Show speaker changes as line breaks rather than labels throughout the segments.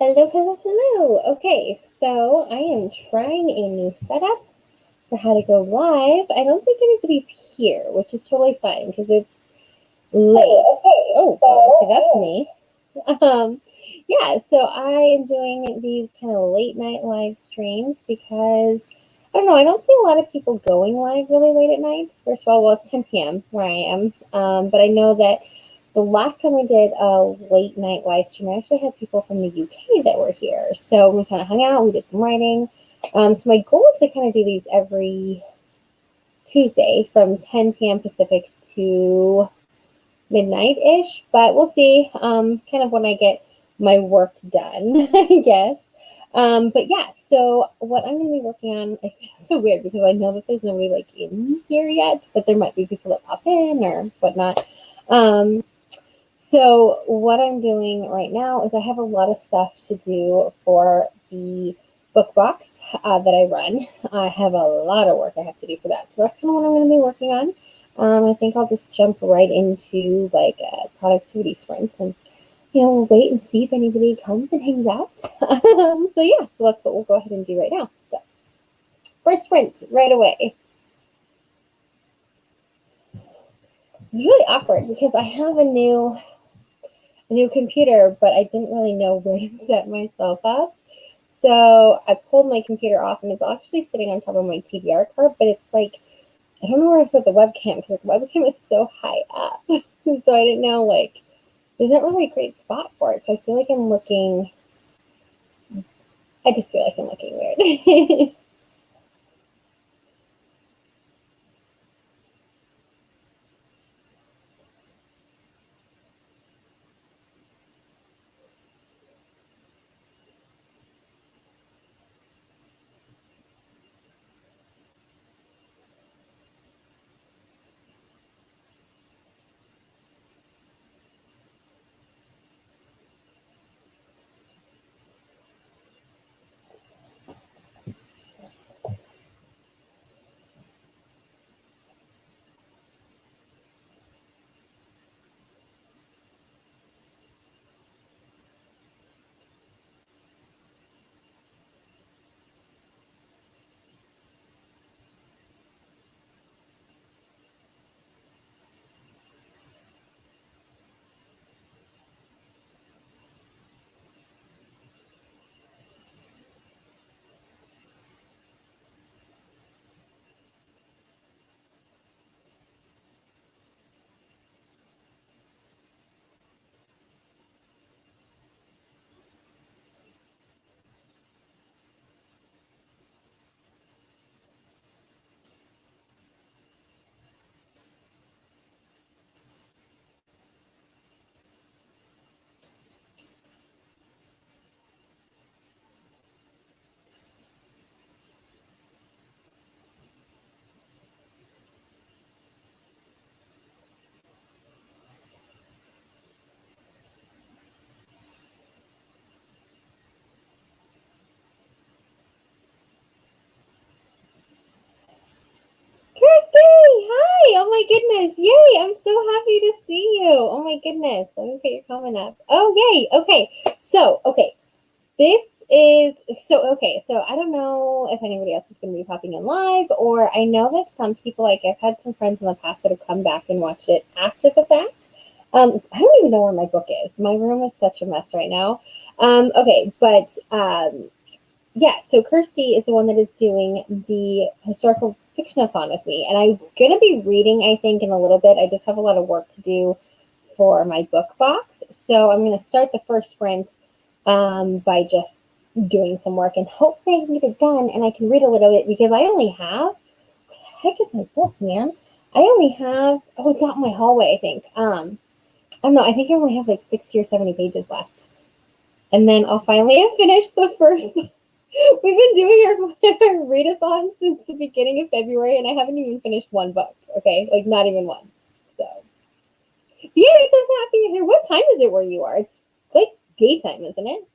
Hello, hello, hello. Okay, so I am trying a new setup for how to go live. I don't think anybody's here, which is totally fine because it's late. Oh, okay, that's me. Um, yeah, so I am doing these kind of late night live streams because I don't know, I don't see a lot of people going live really late at night. First of all, well, it's 10 p.m. where I am, but I know that the last time we did a late night live stream, I actually had people from the UK that were here. So we kind of hung out, we did some writing. So my goal is to kind of do these every Tuesday from 10 p.m. Pacific to midnight ish, but we'll see kind of when I get my work done, I guess. But yeah, so what I'm going to be working on, I feel so weird because I know that there's nobody like in here yet, but there might be people that pop in or whatnot. So what I'm doing right now is I have a lot of stuff to do for the book box that I run. I have a lot of work I have to do for that. So that's kind of what I'm going to be working on. I think I'll just jump right into like a productivity sprints and we'll wait and see if anybody comes and hangs out. So yeah, so that's what we'll go ahead and do right now. So first sprint right away. It's really awkward because I have a new computer, but I didn't really know where to set myself up. So I pulled my computer off and it's actually sitting on top of my TBR card, but it's like, I don't know where I put the webcam because the webcam is so high up. So I didn't know, like, there's not really a great spot for it. So I feel like I just feel like I'm looking weird. Kirsty, hi! Oh my goodness, yay! I'm so happy to see you. Oh my goodness, let me put your comment up. Oh yay! Okay, okay, this is so I don't know if anybody else is going to be popping in live, or I know that some people, like I've had some friends in the past that have come back and watched it after the fact. I don't even know where my book is. My room is such a mess right now. Okay, but yeah, so Kirsty is the one that is doing the historical fictionathon with me, and I'm gonna be reading, I think, in a little bit. I just have a lot of work to do for my book box, so I'm gonna start the first sprint by just doing some work, and hopefully I can get it done and I can read a little bit because I only have, what the heck is my book, man? I only have, oh, it's out in my hallway, I think. I don't know, I think I only have like 60 or 70 pages left. And then I'll finally have finished the first. We've been doing our readathon since the beginning of February, and I haven't even finished one book. Okay, like not even one. So, yeah, I'm so happy you're here. What time is it where you are? It's like daytime, isn't it?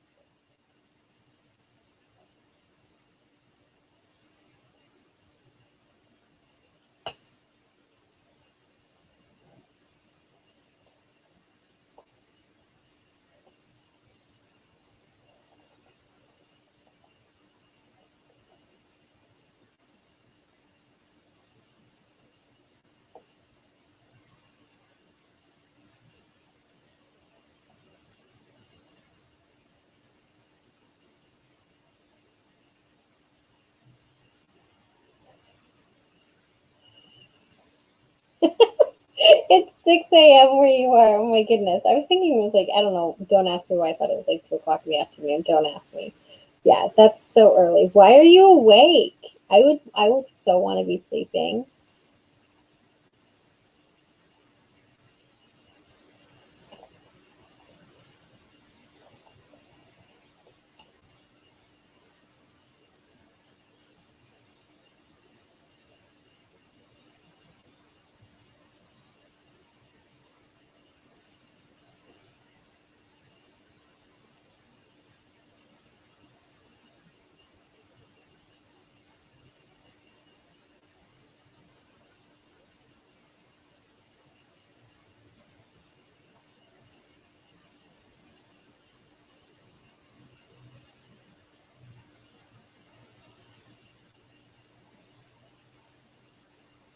It's 6 a.m. where you are. Oh my goodness. I was thinking it was like, I don't know. Don't ask me why I thought it was like 2 o'clock in the afternoon. Don't ask me. Yeah, that's so early. Why are you awake? I would so want to be sleeping.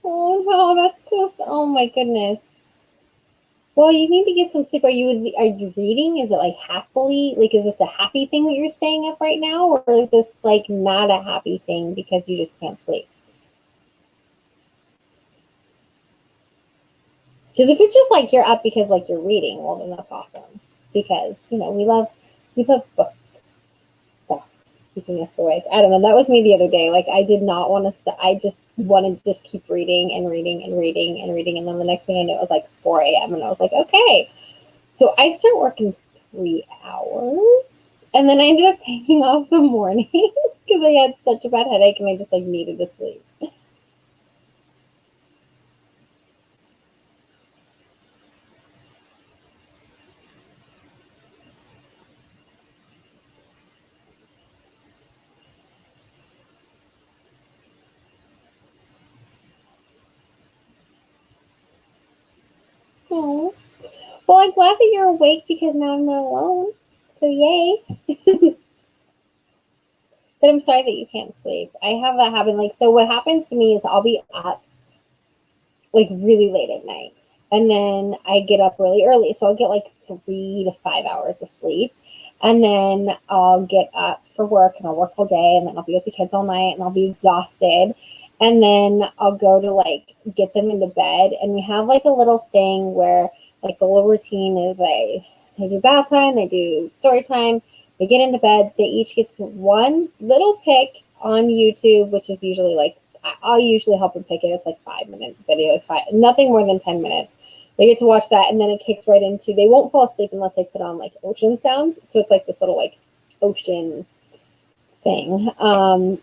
Oh no, that's so. Oh my goodness. Well, you need to get some sleep. Are you reading? Is it like happily? Like, is this a happy thing that you're staying up right now, or is this like not a happy thing because you just can't sleep? Because if it's just like you're up because like you're reading, well then that's awesome. Because we love books keeping us awake. I don't know. That was me the other day. Like I did not want to. I just wanted to just keep reading and reading and reading and reading, and then the next thing I know, it was like 4 a.m. and I was like, okay. So I start working 3 hours, and then I ended up taking off the morning because I had such a bad headache and I just like needed to sleep. Oh, well, I'm glad that you're awake because now I'm not alone. So yay! But I'm sorry that you can't sleep. I have that happen. Like, so what happens to me is I'll be up like really late at night. And then I get up really early. So I'll get like 3 to 5 hours of sleep. And then I'll get up for work and I'll work all day and then I'll be with the kids all night and I'll be exhausted. And then I'll go to like get them into bed. And we have like a little thing where like the little routine is they do bath time, they do story time, they get into bed, they each get to one little pick on YouTube, which is usually like I'll usually help them pick it. It's like 5 minute videos, nothing more than 10 minutes. They get to watch that, and then it kicks right into. They won't fall asleep unless they put on like ocean sounds. So it's like this little like ocean thing,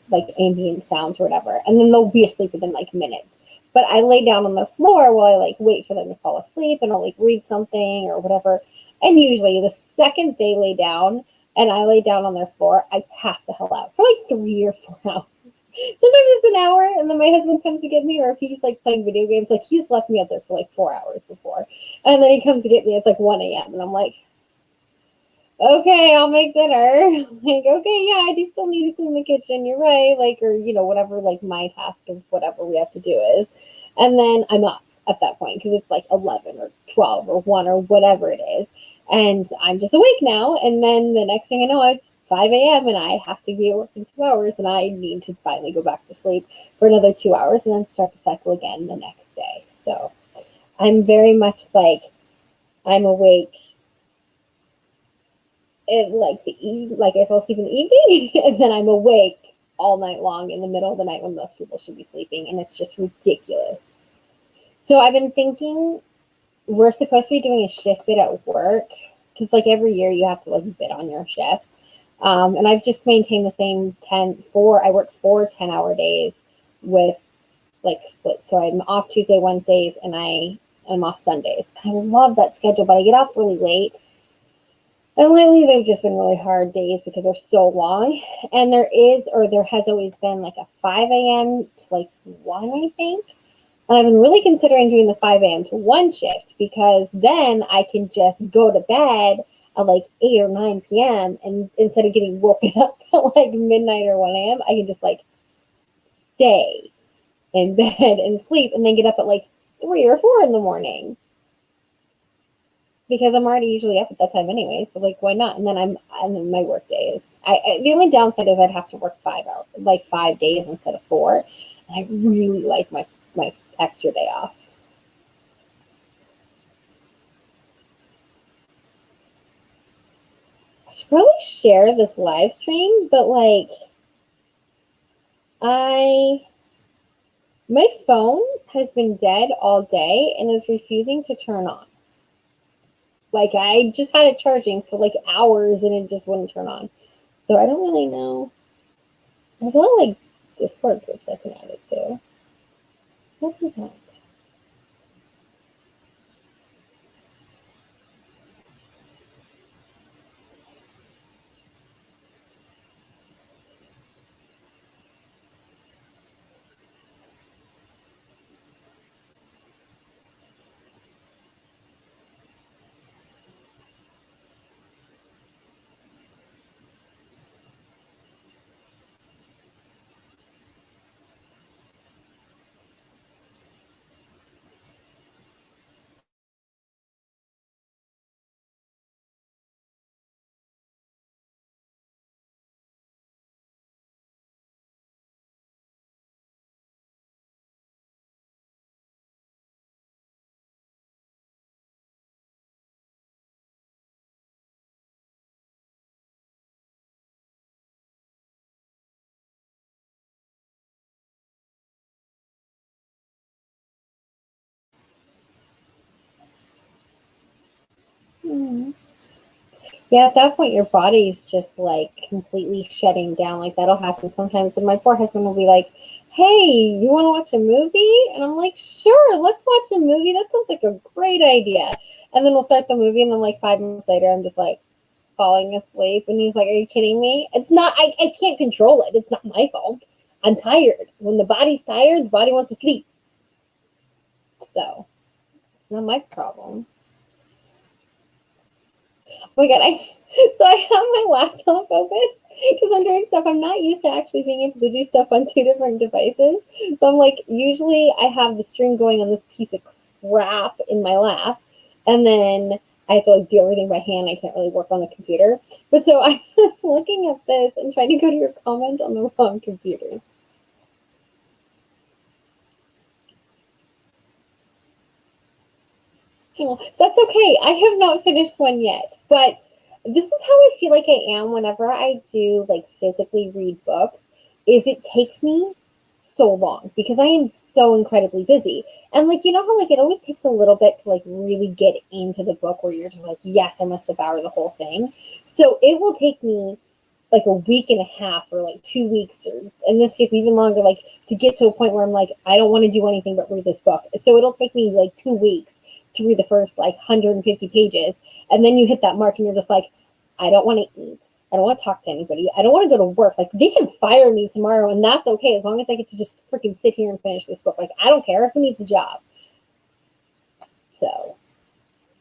like ambient sounds or whatever, and then they'll be asleep within like minutes. But I lay down on the floor while I like wait for them to fall asleep, and I'll like read something or whatever. And usually, the second they lay down and I lay down on their floor, I pass the hell out for like 3 or 4 hours. Sometimes it's an hour, and then my husband comes to get me, or if he's like playing video games, like he's left me up there for like 4 hours before, and then he comes to get me. It's like 1 a.m. and I'm like, okay, I'll make dinner. Like, okay, yeah, I do still need to clean the kitchen. You're right, like, or whatever, like my task of whatever we have to do is, and then I'm up at that point because it's like 11 or 12 or 1 or whatever it is, and I'm just awake now. And then the next thing I know, it's 5 a.m. and I have to be at work in 2 hours, and I need to finally go back to sleep for another 2 hours and then start the cycle again the next day. So I'm very much like I'm awake in like like I fall asleep in the evening, and then I'm awake all night long in the middle of the night when most people should be sleeping, and it's just ridiculous. So I've been thinking we're supposed to be doing a shift bid at work because like every year you have to like bid on your shifts. And I've just maintained the same 4, I work 4 10-hour days with like split. So I'm off Tuesday, Wednesdays, and I'm off Sundays. I love that schedule, but I get off really late. And lately they've just been really hard days because they're so long. And there has always been like a 5 a.m. to like 1, I think. And I've been really considering doing the 5 a.m. to 1 shift because then I can just go to bed at like 8 or 9 p.m. and instead of getting woken up at like midnight or 1 a.m., I can just like stay in bed and sleep and then get up at like 3 or 4 in the morning because I'm already usually up at that time anyway. So like, why not? And then my work days. The only downside is I'd have to work 5 hours, like 5 days instead of 4. And I really like my extra day off. I should probably share this live stream, but like, my phone has been dead all day and is refusing to turn on. Like, I just had it charging for like hours and it just wouldn't turn on. So I don't really know. There's a lot of like Discord groups I can add it to. What's that? Hmm. Yeah, at that point, your body's just like completely shutting down. Like, that'll happen sometimes. And my poor husband will be like, "Hey, you want to watch a movie?" And I'm like, "Sure, let's watch a movie. That sounds like a great idea." And then we'll start the movie, and then like 5 minutes later, I'm just like falling asleep. And he's like, "Are you kidding me? It's not, I can't control it. It's not my fault. I'm tired. When the body's tired, the body wants to sleep. So it's not my problem." Oh my god, so I have my laptop open because I'm doing stuff. I'm not used to actually being able to do stuff on two different devices. So I'm like, usually I have the stream going on this piece of crap in my lap, and then I have to like do everything by hand. I can't really work on the computer. But so I was looking at this and trying to go to your comment on the wrong computer. Oh, that's okay. I have not finished one yet, but this is how I feel like I am whenever I do like physically read books. Is it takes me so long because I am so incredibly busy. And like you know how like it always takes a little bit to like really get into the book where you're just like, yes, I must devour the whole thing. So it will take me like a week and a half or like 2 weeks or in this case even longer, like to get to a point where I'm like, I don't want to do anything but read this book. So it'll take me like 2 weeks to read the first like 150 pages. And then you hit that mark and you're just like, I don't want to eat. I don't want to talk to anybody. I don't want to go to work. Like they can fire me tomorrow and that's okay as long as I get to just freaking sit here and finish this book. Like I don't care who needs a job. So,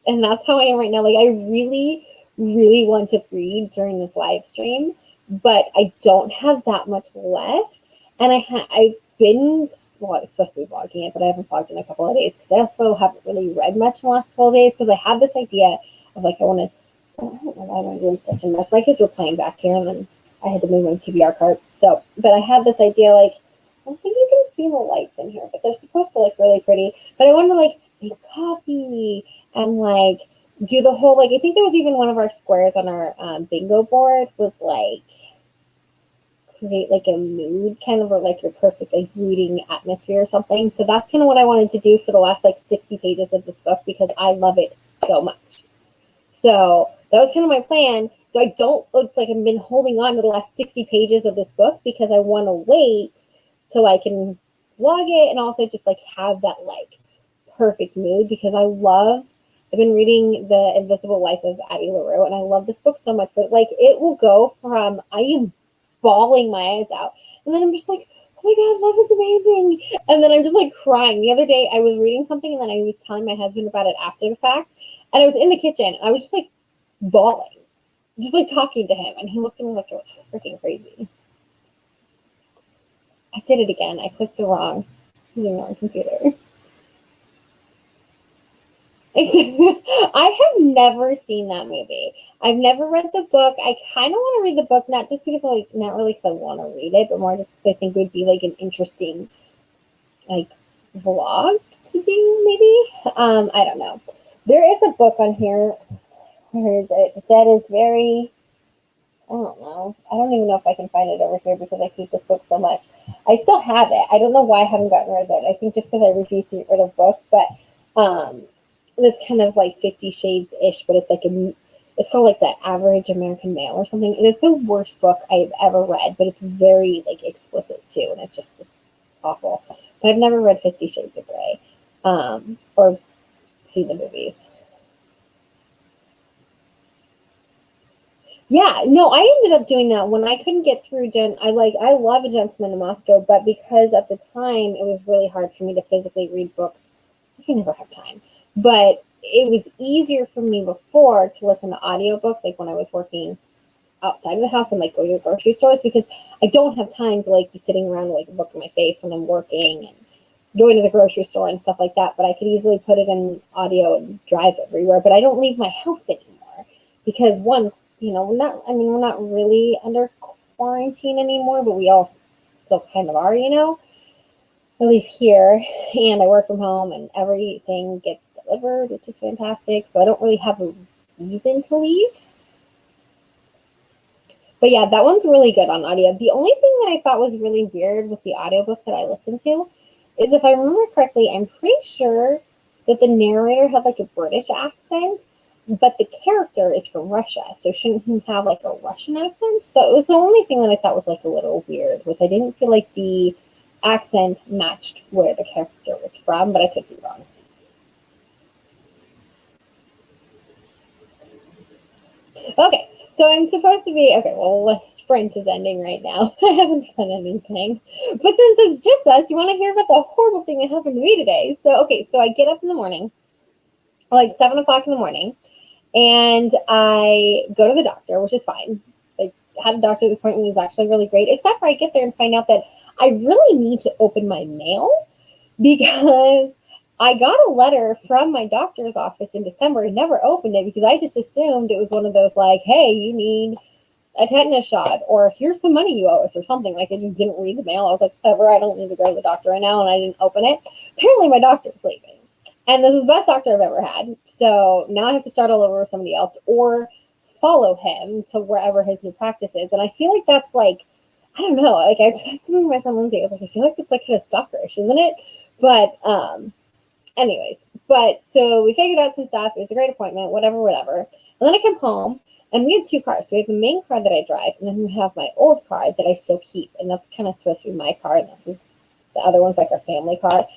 and that's how I am right now. Like I really, really want to read during this live stream, but I don't have that much left. And I've been, well, I was supposed to be vlogging it, but I haven't vlogged in a couple of days because I also haven't really read much in the last couple of days because I had this idea of like I want to. I don't know why I'm doing such a mess. My kids were playing back here, and then I had to move my TBR cart. So, but I had this idea like I don't think you can see the lights in here, but they're supposed to look really pretty. But I want to like make coffee and like do the whole like I think there was even one of our squares on our bingo board was like create like a mood kind of or like your perfect like reading atmosphere or something. So that's kind of what I wanted to do for the last like 60 pages of this book because I love it so much. So that was kind of my plan. So I don't look like I've been holding on to the last 60 pages of this book because I want to wait till I can vlog it and also just like have that like perfect mood because I've been reading The Invisible Life of Addie LaRue and I love this book so much, but like it will go from I am bawling my eyes out and then I'm just like, oh my God, love is amazing. And then I'm just like crying. The other day I was reading something and then I was telling my husband about it after the fact and I was in the kitchen and I was just like bawling, just like talking to him and he looked at me like it was freaking crazy. I did it again. I clicked the wrong computer. I have never seen that movie. I've never read the book. I kind of want to read the book, not just because like not really because I want to read it, but more just because I think it would be like an interesting like vlog to do. Maybe I don't know. There is a book on here. Where is it? That is very. I don't know. I don't even know if I can find it over here because I hate this book so much. I still have it. I don't know why I haven't gotten rid of it. I think just because I refuse to get rid of books, but it's kind of like 50 Shades ish, but it's like it's called like the Average American Male or something. It is the worst book I've ever read, but it's very like explicit too, and it's just awful. But I've never read 50 Shades of Grey, or seen the movies. Yeah, no, I ended up doing that when I couldn't get through I love A Gentleman in Moscow, but because at the time it was really hard for me to physically read books. I can never have time. But it was easier for me before to listen to audiobooks, like when I was working outside of the house and like go to grocery stores, because I don't have time to like be sitting around with like a book in my face when I'm working and going to the grocery store and stuff like that. But I could easily put it in audio and drive everywhere. But I don't leave my house anymore because one, we're not really under quarantine anymore, but we all still kind of are, at least here. And I work from home and everything gets delivered, which is fantastic. So I don't really have a reason to leave. But yeah, that one's really good on audio. The only thing that I thought was really weird with the audiobook that I listened to is, if I remember correctly, I'm pretty sure that the narrator had like a British accent, but the character is from Russia, so shouldn't he have like a Russian accent? So it was the only thing that I thought was like a little weird, was I didn't feel like the accent matched where the character was from, but I could be wrong. Okay, so I'm supposed to be, okay, well, the sprint is ending right now. I haven't done anything. But since it's just us, you want to hear about the horrible thing that happened to me today. So, okay, so I get up in the morning, like 7 o'clock in the morning, and I go to the doctor, which is fine. I had a doctor's appointment. It was actually really great, except for I get there and find out that I really need to open my mail because I got a letter from my doctor's office in December and never opened it because I just assumed it was one of those like, hey, you need a tetanus shot, or here's some money you owe us or something. Like, I just didn't read the mail. I was like, whatever, I don't need to go to the doctor right now, and I didn't open it. Apparently my doctor's leaving. And this is the best doctor I've ever had. So now I have to start all over with somebody else or follow him to wherever his new practice is. And I feel like that's like, I don't know, like I said to my friend Lindsay, I was like, I feel like it's like kind of stalkerish, isn't it? But anyways, but so we figured out some stuff. It was a great appointment, whatever. And then I come home and we had two cars. So we have the main car that I drive, and then we have my old car that I still keep. And that's kind of supposed to be my car. And this is the other one's like our family car.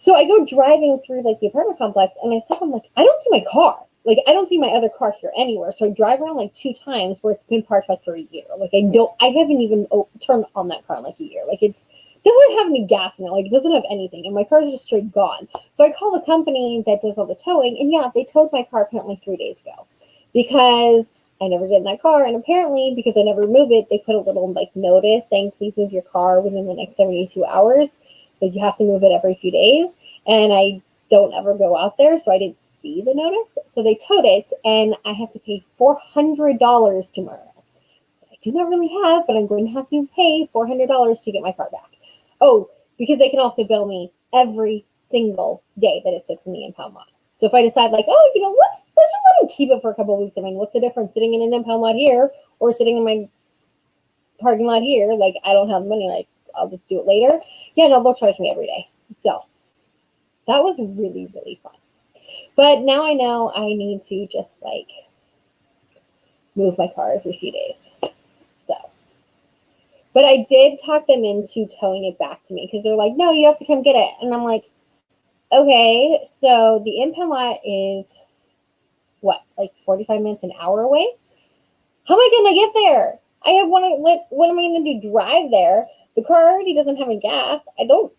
So I go driving through like the apartment complex, and I stop. I'm like, I don't see my car. Like, I don't see my other car here anywhere. So I drive around like 2 times where it's been parked like for a year. Like, I haven't even turned on that car in like a year. Like, it doesn't have any gas in it. Like, it doesn't have anything. And my car is just straight gone. So I call the company that does all the towing. And yeah, they towed my car apparently 3 days ago because I never get in that car. And apparently, because I never move it, they put a little like notice saying, please move your car within the next 72 hours. But you have to move it every few days. And I don't ever go out there, so I didn't see the notice. So they towed it, and I have to pay $400 tomorrow. I do not really have, but I'm going to have to pay $400 to get my car back. Oh, because they can also bill me every single day that it sits in the impound lot. So if I decide like, oh, let's just let them keep it for a couple of weeks. I mean, what's the difference sitting in an impound lot here or sitting in my parking lot here? Like, I don't have money. Like, I'll just do it later. Yeah, no, they'll charge me every day. So that was really, really fun. But now I know I need to just like move my car every few days. So, but I did talk them into towing it back to me because they're like, no, you have to come get it. And I'm like, okay, so the impound lot is what, like 45 minutes, an hour away? How am I going to get there? I have what am I going to do? Drive there? The car already doesn't have any gas. I think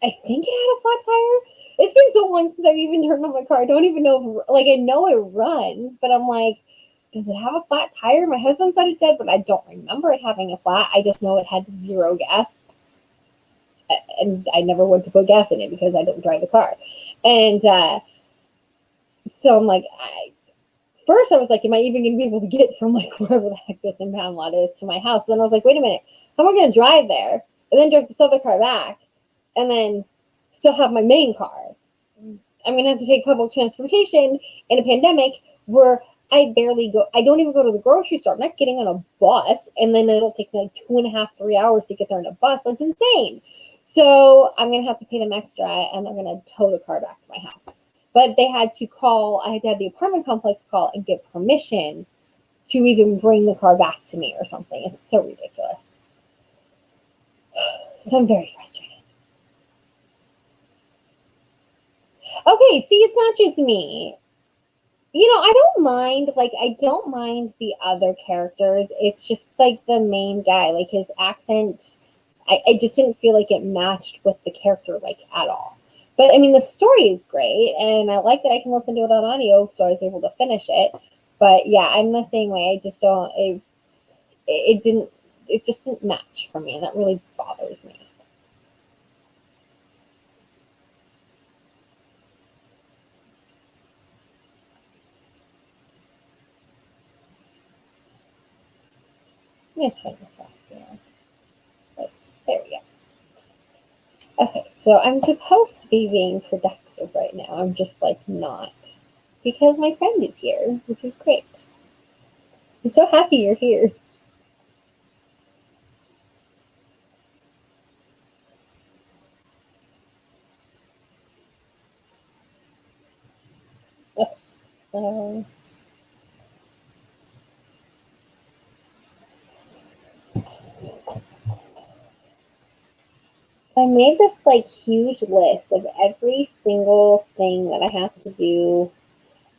it had a flat tire. It's been so long since I've even turned on my car. I don't even know if, like, I know it runs, but I'm like, does it have a flat tire? My husband said it did, but I don't remember it having a flat. I just know it had 0 gas. And I never went to put gas in it because I don't drive the car. And so I'm like, first I was like, am I even going to be able to get from like wherever the heck this impound lot is to my house? And then I was like, wait a minute, how am I going to drive there and then drive this other car back and then still have my main car? I'm going to have to take public transportation in a pandemic where I don't even go to the grocery store. I'm not getting on a bus, and then it'll take me like 2.5, 3 hours to get there on a bus. That's insane. So I'm gonna have to pay them extra, and I'm gonna tow the car back to my house. But they had to call. I had to have the apartment complex call and get permission to even bring the car back to me or something. It's so ridiculous. So I'm very frustrated. Okay, see, it's not just me. I don't mind, I don't mind the other characters. It's just like the main guy, like his accent, I just didn't feel like it matched with the character like at all. But I mean, the story is great, and I like that I can listen to it on audio, so I was able to finish it. But yeah, I'm the same way. I just don't, it didn't, it just didn't match for me, and that really bothers me. I'm gonna turn this off, But there we go. Okay, so I'm supposed to be being productive right now. I'm just like not because my friend is here, which is great. I'm so happy you're here. Okay, so I made this like huge list of every single thing that I have to do.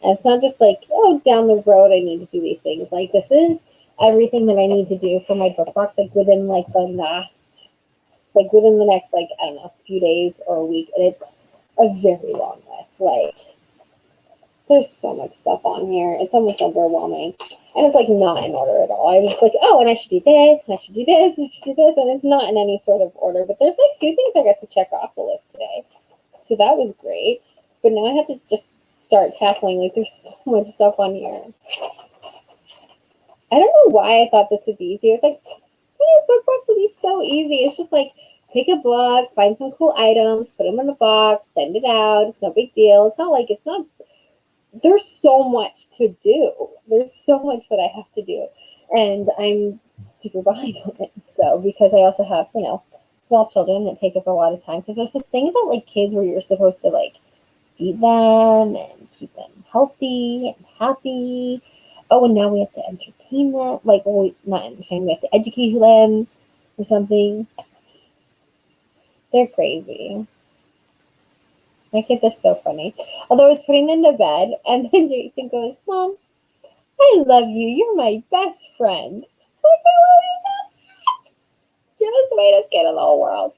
And it's not just like, oh, down the road I need to do these things. Like this is everything that I need to do for my book box, like within within the next I don't know, few days or a week. And it's a very long list. Like there's so much stuff on here. It's almost overwhelming. And it's like not in order at all. I was like, oh, and I should do this, and I should do this, and I should do this. And it's not in any sort of order. But there's like two things I got to check off the list today. So that was great. But now I have to just start tackling. Like there's so much stuff on here. I don't know why I thought this would be easy. It's like, book box would be so easy. It's just like pick a book, find some cool items, put them in a box, send it out. It's no big deal. It's not like it's not there's so much to do. There's so much that I have to do. And I'm super behind on it. So, because I also have, small children that take up a lot of time. Because there's this thing about like kids where you're supposed to like feed them and keep them healthy and happy. Oh, and now we have to entertain them. Like, well, not entertain, we have to educate them or something. They're crazy. My kids are so funny. Although I was putting them to bed, and then Jason goes, Mom, I love you. You're my best friend. Like, I love you so much. You're the sweetest kid in the whole world.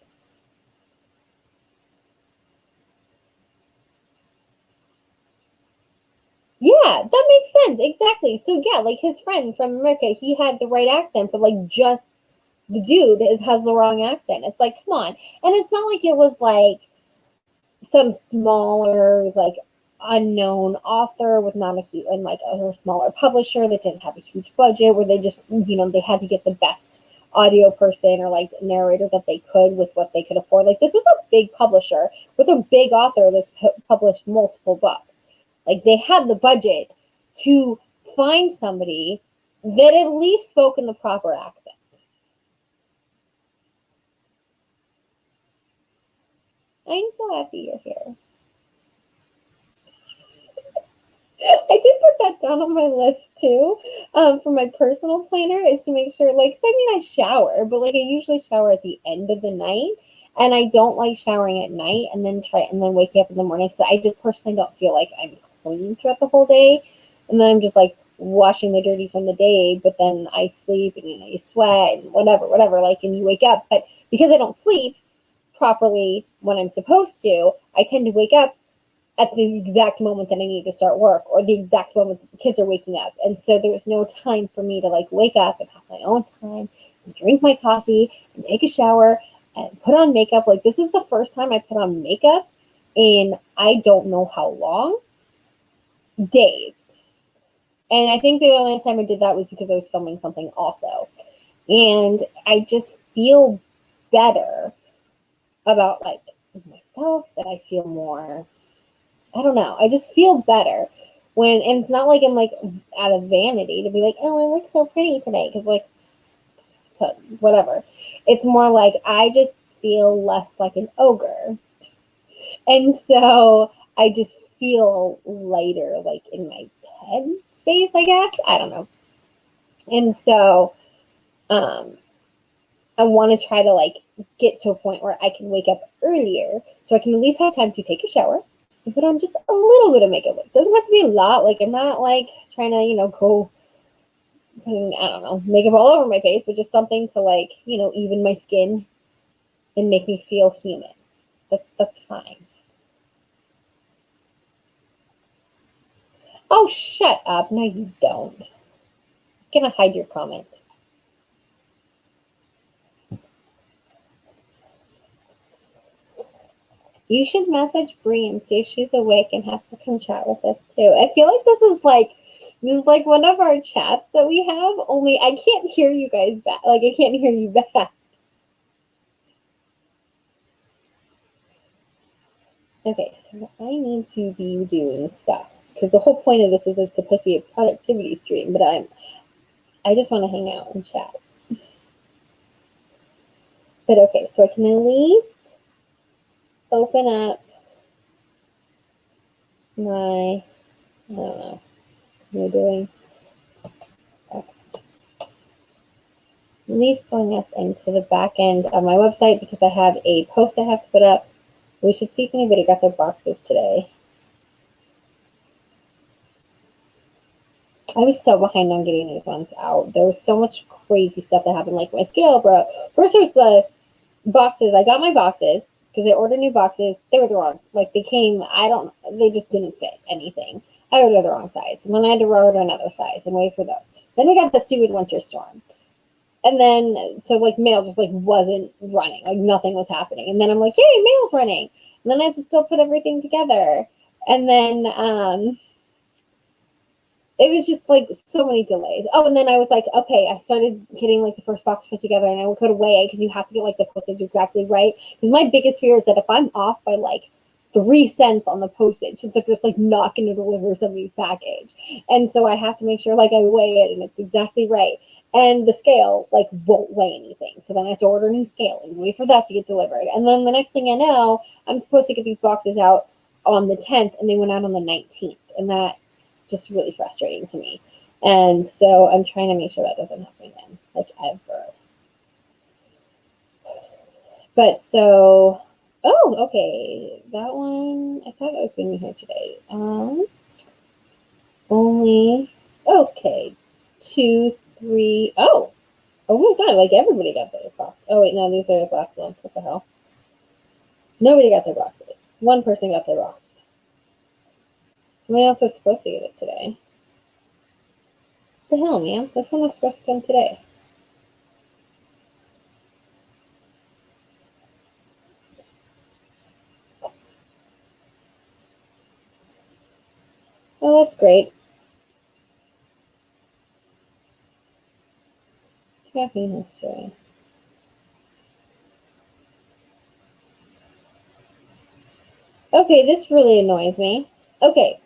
Yeah, that makes sense. Exactly. So, yeah, like his friend from America, he had the right accent, but like just the dude has the wrong accent. It's like, come on. And it's not like it was like some smaller, like unknown author with not a huge and like a smaller publisher that didn't have a huge budget where they just they had to get the best audio person or like narrator that they could with what they could afford. Like this was a big publisher with a big author that's published multiple books. Like they had the budget to find somebody that at least spoke in the proper accent. I'm so happy you're here. I did put that down on my list too. For my personal planner is to make sure, like, I mean, I shower, but like I usually shower at the end of the night, and I don't like showering at night and then waking up in the morning. So I just personally don't feel like I'm clean throughout the whole day, and then I'm just like washing the dirty from the day. But then I sleep and you sweat and whatever. Like, and you wake up, but because I don't sleep properly when I'm supposed to, I tend to wake up at the exact moment that I need to start work or the exact moment that the kids are waking up. And so there's no time for me to like wake up and have my own time and drink my coffee and take a shower and put on makeup. Like this is the first time I put on makeup in I don't know how long, days. And I think the only time I did that was because I was filming something also. And I just feel better about like myself, that I feel more I don't know. I just feel better and it's not like I'm like out of vanity to be like, oh, I look so pretty today, because like whatever. It's more like I just feel less like an ogre, and so I just feel lighter, like in my head space, I guess. I don't know. And so um, I want to try to like get to a point where I can wake up earlier so I can at least have time to take a shower and put on just a little bit of makeup. It doesn't have to be a lot. Like I'm not like trying to, go putting, I don't know, makeup all over my face, but just something to like, even my skin and make me feel human. That's fine. Oh, shut up. No, you don't. I'm gonna hide your comment. You should message Bree and see if she's awake and have her come chat with us too. I feel like this is like one of our chats that we have, only I can't hear you guys back. Like I can't hear you back. Okay, so I need to be doing stuff because the whole point of this is it's supposed to be a productivity stream, but I just want to hang out and chat. But okay, so I can at least open up my, I don't know, what am I doing? Okay. At least going up into the back end of my website because I have a post I have to put up. We should see if anybody got their boxes today. I was so behind on getting these ones out. There was so much crazy stuff that happened, like my scale, bro. First, there's the boxes. I got my boxes because I ordered new boxes. They were the wrong. Like they came. They just didn't fit anything. I ordered the wrong size, and then I had to order another size and wait for those. Then we got the stupid winter storm, and then so like mail just like wasn't running. Like nothing was happening. And then I'm like, yay, mail's running. And then I had to still put everything together. And then it was just like so many delays. Oh, and then I was like, okay, I started getting like the first box put together, and I would go to weigh because you have to get like the postage exactly right. Because my biggest fear is that if I'm off by like 3 cents on the postage, it's just like not going to deliver somebody's package. And so I have to make sure like I weigh it and it's exactly right. And the scale like won't weigh anything. So then I have to order a new scale and wait for that to get delivered. And then the next thing I know, I'm supposed to get these boxes out on the 10th, and they went out on the 19th. And that's just really frustrating to me. And so I'm trying to make sure that doesn't happen again, like ever. But so, oh, okay, that one, I thought I was going to be here today. Only, okay, 2, 3, oh my God, like everybody got their box. Oh wait, no, these are the box ones, what the hell? Nobody got their boxes. One person got their box. Somebody else was supposed to get it today. What the hell, man? This one was supposed to come today. Oh, that's great. Caffeine history. Okay, this really annoys me. Okay,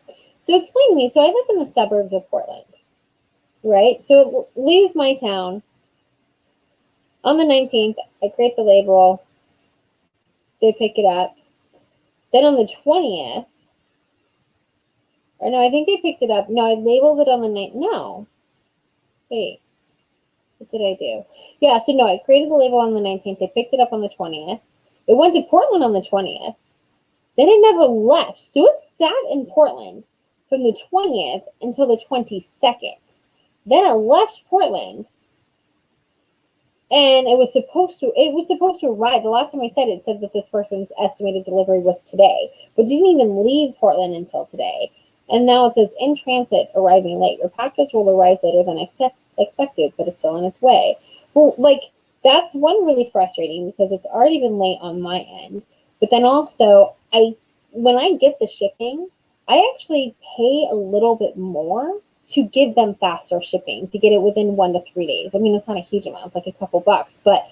so explain to me. So I live in the suburbs of Portland, right? So it leaves my town on the 19th. I create the label. They pick it up. Then on the 20th, or no, I think they picked it up. No, I labeled it on the 9th. No. Wait. What did I do? Yeah, so no, I created the label on the 19th. They picked it up on the 20th. It went to Portland on the 20th. Then it never left. So it sat in Portland from the 20th until the 22nd. Then it left Portland. And it was supposed to arrive. The last time I said it said that this person's estimated delivery was today, but didn't even leave Portland until today. And now it says in transit, arriving late. Your package will arrive later than expected, but it's still on its way. Well, like that's one really frustrating because it's already been late on my end. But then also, when I get the shipping, I actually pay a little bit more to give them faster shipping, to get it within 1 to 3 days. I mean, it's not a huge amount, it's like a couple bucks, but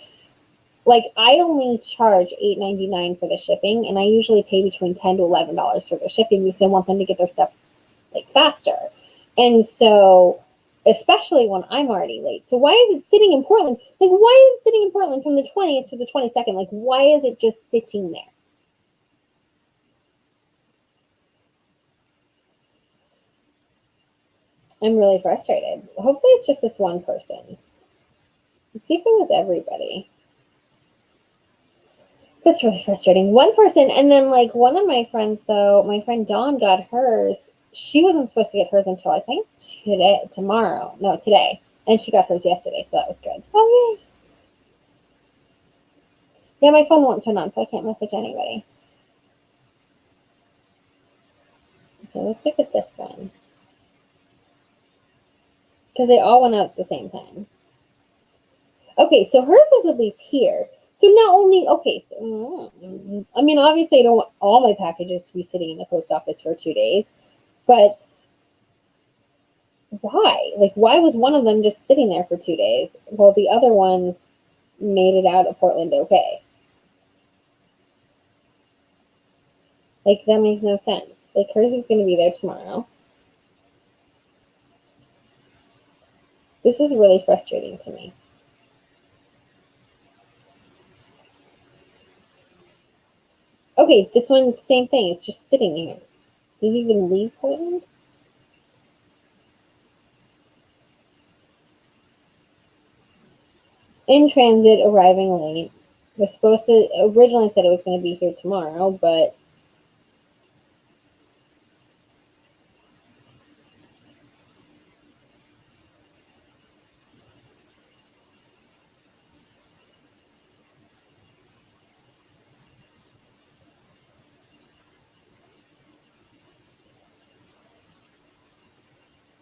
like I only charge $8.99 for the shipping, and I usually pay between $10 to $11 for the shipping because I want them to get their stuff like faster. And so, especially when I'm already late. So why is it sitting in Portland? Like, why is it sitting in Portland from the 20th to the 22nd? Like, why is it just sitting there? I'm really frustrated. Hopefully it's just this one person. Let's see if it was everybody. That's really frustrating. One person, and then like one of my friends, though, my friend Dawn got hers. She wasn't supposed to get hers until I think today. And she got hers yesterday, so that was good. Oh, yay. Yeah, my phone won't turn on, so I can't message anybody. Okay, let's look at this one. Because they all went out at the same time. Okay, so hers is at least here. So not only, okay, so, I mean, obviously I don't want all my packages to be sitting in the post office for 2 days, but why? Like, why was one of them just sitting there for 2 days while the other ones made it out of Portland okay? Like, that makes no sense. Like, hers is going to be there tomorrow. This is really frustrating to me. Okay, this one, same thing. It's just sitting here. Did it even leave Portland? In transit, arriving late. Was supposed to originally said it was going to be here tomorrow, but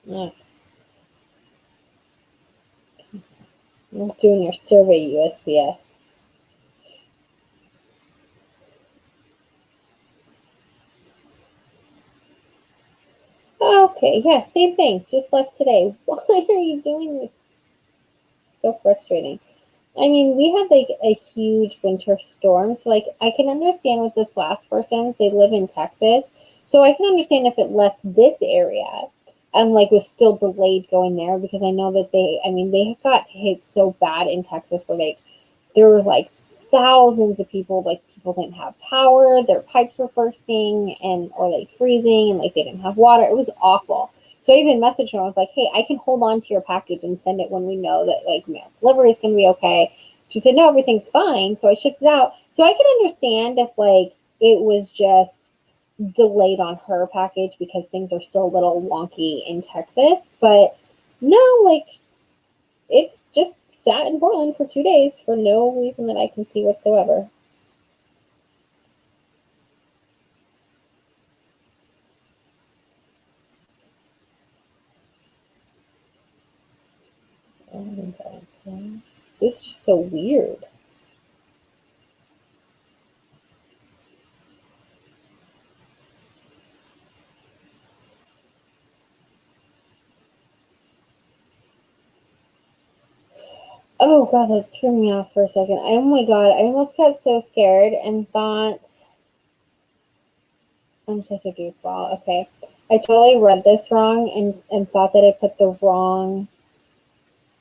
yeah. I'm doing your survey, USPS. Okay, yeah, same thing. Just left today. Why are you doing this? So frustrating. I mean, we had like a huge winter storm, so like I can understand with this last person's. They live in Texas, so I can understand if it left this area and like was still delayed going there because I know that I mean, they got hit so bad in Texas where there were like thousands of people. Like people didn't have power, their pipes were bursting and or like freezing, and like they didn't have water. It was awful. So I even messaged her. I was like, "Hey, I can hold on to your package and send it when we know that like mail delivery is going to be okay." She said, "No, everything's fine." So I shipped it out. So I can understand if like it was just delayed on her package because things are still a little wonky in Texas. But no, like it's just sat in Portland for 2 days for no reason that I can see whatsoever. Oh my god. This is just so weird. Oh god, that threw me off for a second. Oh my god, I almost got so scared and thought I'm such a goofball. Okay. I totally read this wrong and thought that I put the wrong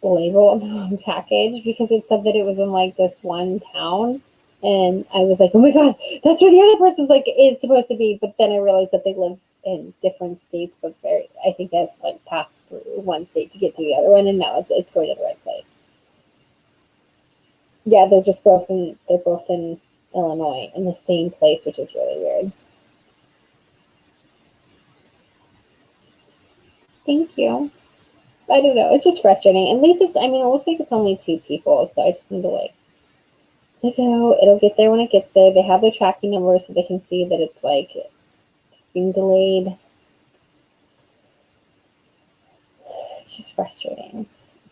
label on the package because it said that it was in like this one town. And I was like, oh my god, that's where the other person's like is supposed to be. But then I realized that they live in different states, but I think that's like passed through one state to get to the other one, and now it's going to the right place. Yeah, they're both in Illinois in the same place, which is really weird. Thank you. I don't know. It's just frustrating. At least I mean, it looks like it's only two people, so I just need to like go. It'll get there when it gets there. They have their tracking number so they can see that it's like just being delayed. It's just frustrating.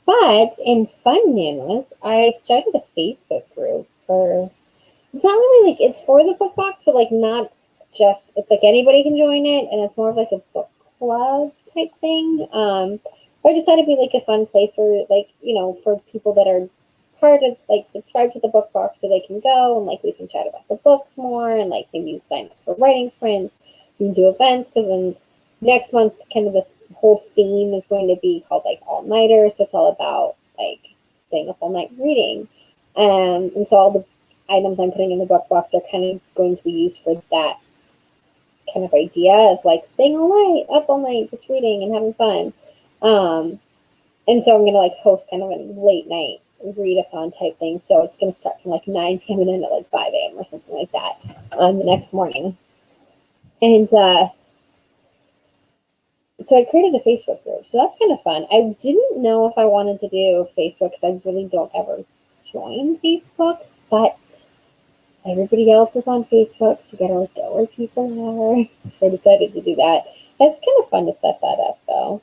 But in fun news, I started a Facebook group for. It's not really like it's for the book box, but like not just. It's like anybody can join it, and it's more of like a book club type thing. I just thought it'd be like a fun place for like for people that are part of like subscribe to the book box so they can go and like we can chat about the books more and like maybe sign up for writing sprints. We can do events because then next month, kind of the whole theme is going to be called like all nighter. So it's all about like staying up all night reading. And so all the items I'm putting in the book box are kind of going to be used for that kind of idea of like staying all night, up all night, just reading and having fun. Um, and so I'm gonna like host kind of a late night readathon type thing. So it's gonna start from like 9 p.m. and end at like 5 a.m. or something like that the next morning. And so I created a Facebook group. So that's kind of fun. I didn't know if I wanted to do Facebook because I really don't ever join Facebook, but everybody else is on Facebook, so you gotta look at where people are. So I decided to do that. It's kind of fun to set that up though.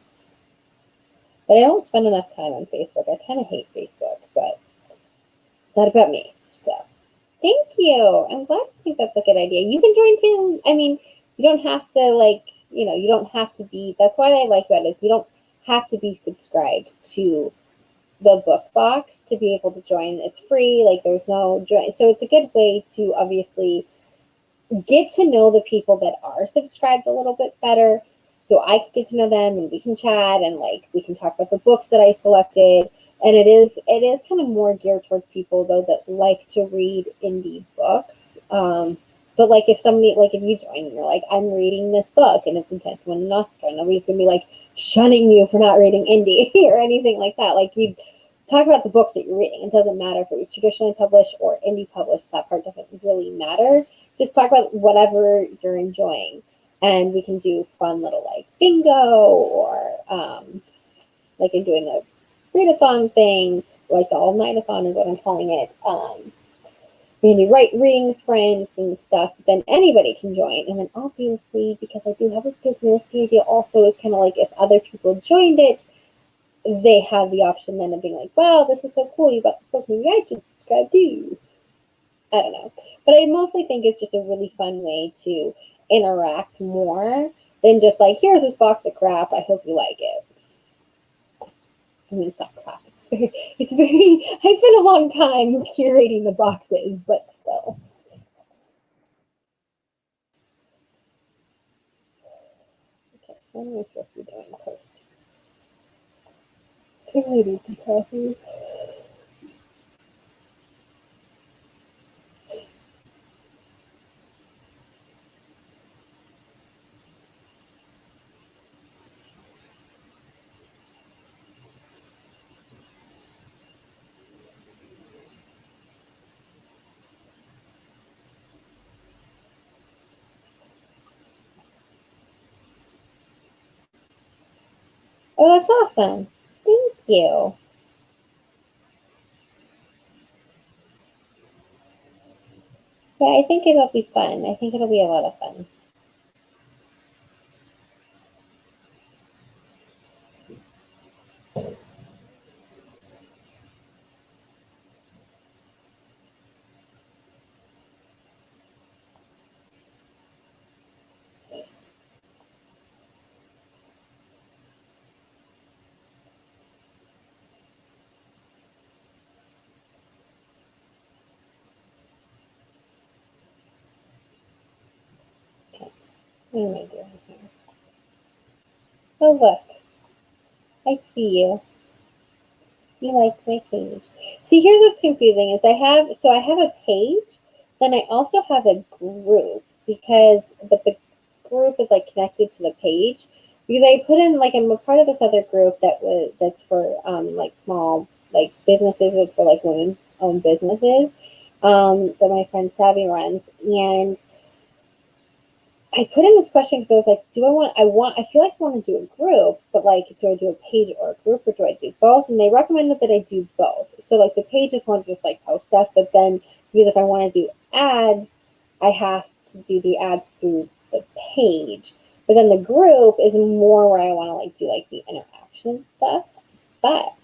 But I don't spend enough time on Facebook. I kind of hate Facebook, but it's not about me. So thank you. I'm glad you think that's a good idea. You can join too. I mean, you don't have to like, you don't have to be. That's what I like about it is you don't have to be subscribed to the book box to be able to join. It's free. Like there's no join. So it's a good way to obviously get to know the people that are subscribed a little bit better. So I can get to know them and we can chat and like we can talk about the books that I selected. And it is kind of more geared towards people though that like to read indie books. But like if somebody like if you join and you're like, I'm reading this book and it's intent to win an Oscar, nobody's gonna be like shunning you for not reading indie or anything like that. Like you talk about the books that you're reading. It doesn't matter if it was traditionally published or indie published, that part doesn't really matter. Just talk about whatever you're enjoying. And we can do fun little like bingo or like I'm doing the readathon thing, like the all nightathon is what I'm calling it. We can do readings for instance and stuff. But then anybody can join. And then obviously, because I do have a business, the idea also is kind of like if other people joined it, they have the option then of being like, wow, this is so cool. You got this book. Maybe I should subscribe too. I don't know. But I mostly think it's just a really fun way to interact more than just like, here's this box of crap. I hope you like it. I mean, it's not crap. It's very, I spent a long time curating the boxes, but still. Okay, what am I supposed to be doing post? Take my some coffee. Oh, that's awesome. Thank you. Yeah, I think it'll be fun. I think it'll be a lot of fun. Okay, what am I doing here? Oh, look, I see you. You liked my page. See, here's what's confusing is I have a page, then I also have a group but the group is like connected to the page because I put in like I'm a part of this other group that's for like small like businesses and for like women owned businesses that my friend Savvy runs. And I put in this question because I was like, I feel like I want to do a group, but like, do I do a page or a group or do I do both? And they recommended that I do both. So like the page is one to just like post stuff, but then because if I want to do ads, I have to do the ads through the page. But then the group is more where I want to like do like the interaction stuff. But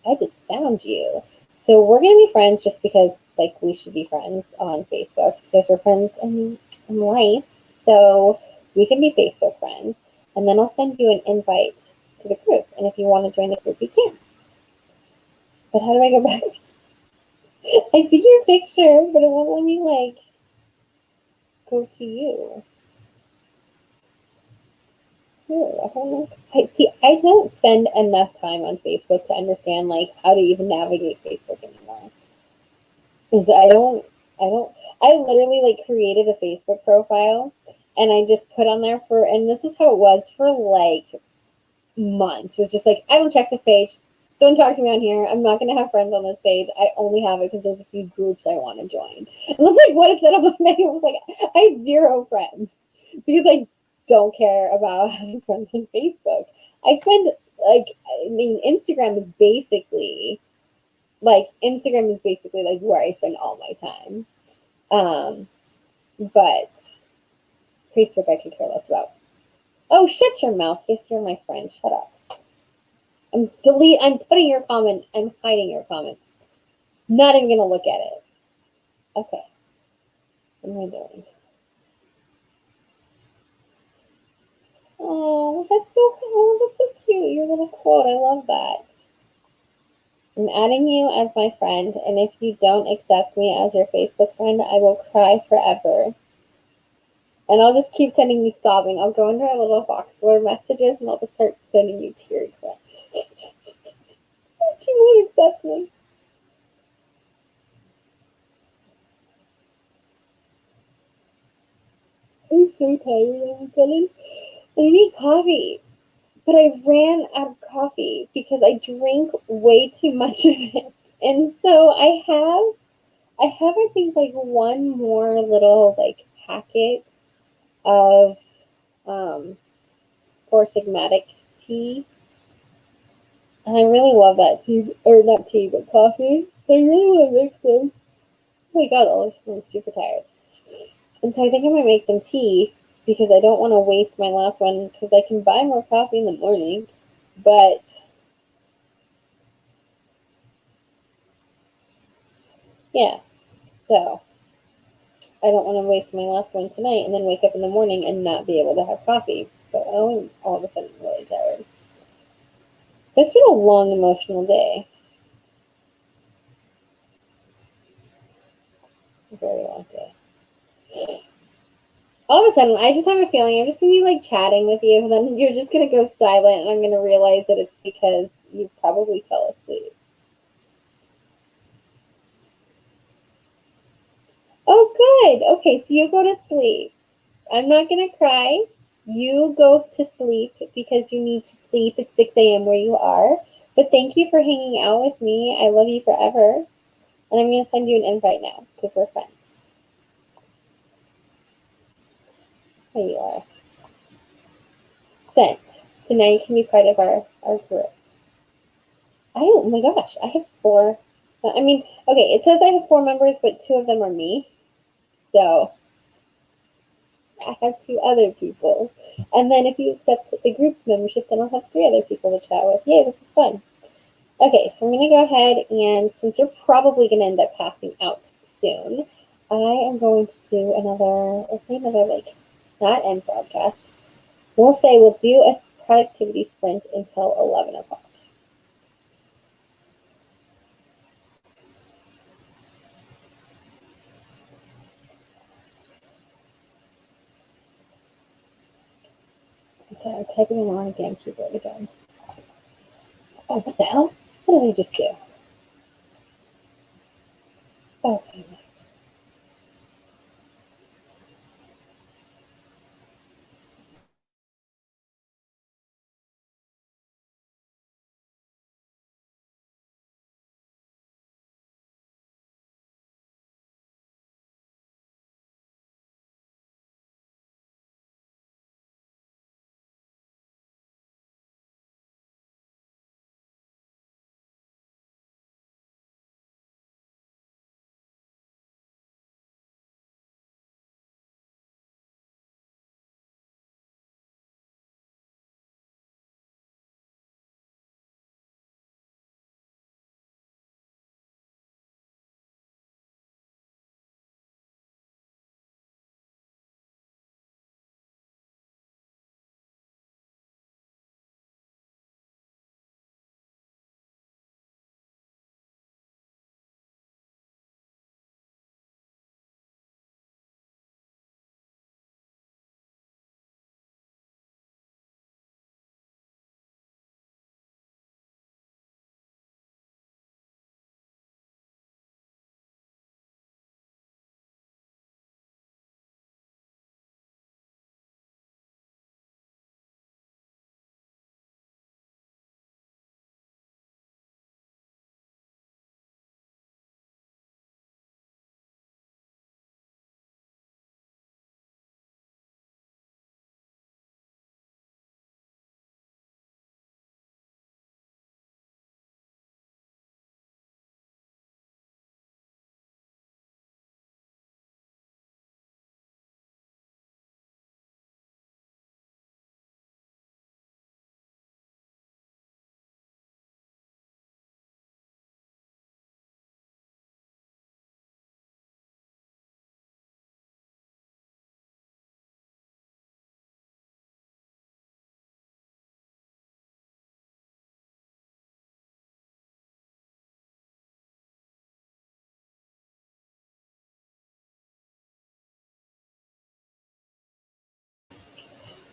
I just found you. So we're gonna be friends just because like we should be friends on Facebook because we're friends in life. So we can be Facebook friends, and then I'll send you an invite to the group. And if you want to join the group, you can. But how do I go back? I see your picture, but it won't let me like go to you. Oh, I don't know. I don't spend enough time on Facebook to understand like how to even navigate Facebook anymore. Because I don't, I literally like created a Facebook profile and I just put on there for, and this is how it was for like months. Was just like, I don't check this page. Don't talk to me on here. I'm not going to have friends on this page. I only have it because there's a few groups I want to join. And that's like what it said on my name. I was like, I have zero friends because I don't care about having friends on Facebook. I spend like, I mean, Instagram is basically like where I spend all my time. Um, but Facebook I could care less about. Oh, shut your mouth. Yes, you're my friend. Shut up. I'm putting your comment. I'm hiding your comment. Not even gonna look at it. Okay. What am I doing? That's so cute. Your little quote. I love that. I'm adding you as my friend, and if you don't accept me as your Facebook friend, I will cry forever. And I'll just keep sending you sobbing. I'll go into our little Voxler messages and I'll just start sending you teary cry. She won't accept me. I'm so tired all of a sudden. I need coffee. But I ran out of coffee because I drink way too much of it. And so I think like one more little like packet of um Four Sigmatic tea. And I really love that tea, or not tea, but coffee. I really want to make some. Oh my god, I'm super tired. And so I think I might make some tea because I don't want to waste my last one because I can buy more coffee in the morning. But yeah, so I don't want to waste my last one tonight and then wake up in the morning and not be able to have coffee. So I'm all of a sudden really tired. It's been a long emotional day. A very long day. All of a sudden, I just have a feeling I'm just gonna be like chatting with you, and then you're just gonna go silent, and I'm gonna realize that it's because you probably fell asleep. Oh, good. Okay, so you go to sleep. I'm not gonna cry. You go to sleep because you need to sleep at 6 a.m. where you are. But thank you for hanging out with me. I love you forever. And I'm gonna send you an invite now because we're friends. There you are. Sent. So now you can be part of our group. Oh my gosh, I have four. I mean, okay, it says I have four members, but two of them are me. So I have two other people. And then if you accept the group membership, then I'll have three other people to chat with. Yay, this is fun. Okay, so I'm going to go ahead and since you're probably going to end up passing out soon, I am going to do let's say another, like, not end broadcast. We'll say we'll do a productivity sprint until 11 o'clock. Okay, I'm typing in on a damn keyboard again. Oh, what the hell? What did I just do? Okay.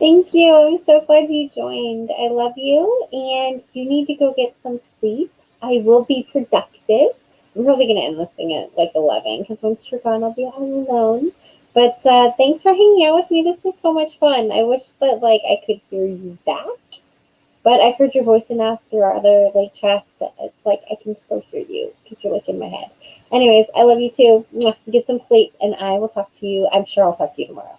Thank you. I'm so glad you joined. I love you, and you need to go get some sleep. I will be productive. I'm probably going to end this thing at like 11 because once you're gone, I'll be all alone. But thanks for hanging out with me. This was so much fun. I wish that like I could hear you back, but I've heard your voice enough through our other like chats that it's like I can still hear you because you're like in my head. Anyways, I love you too. Get some sleep, and I will talk to you. I'm sure I'll talk to you tomorrow.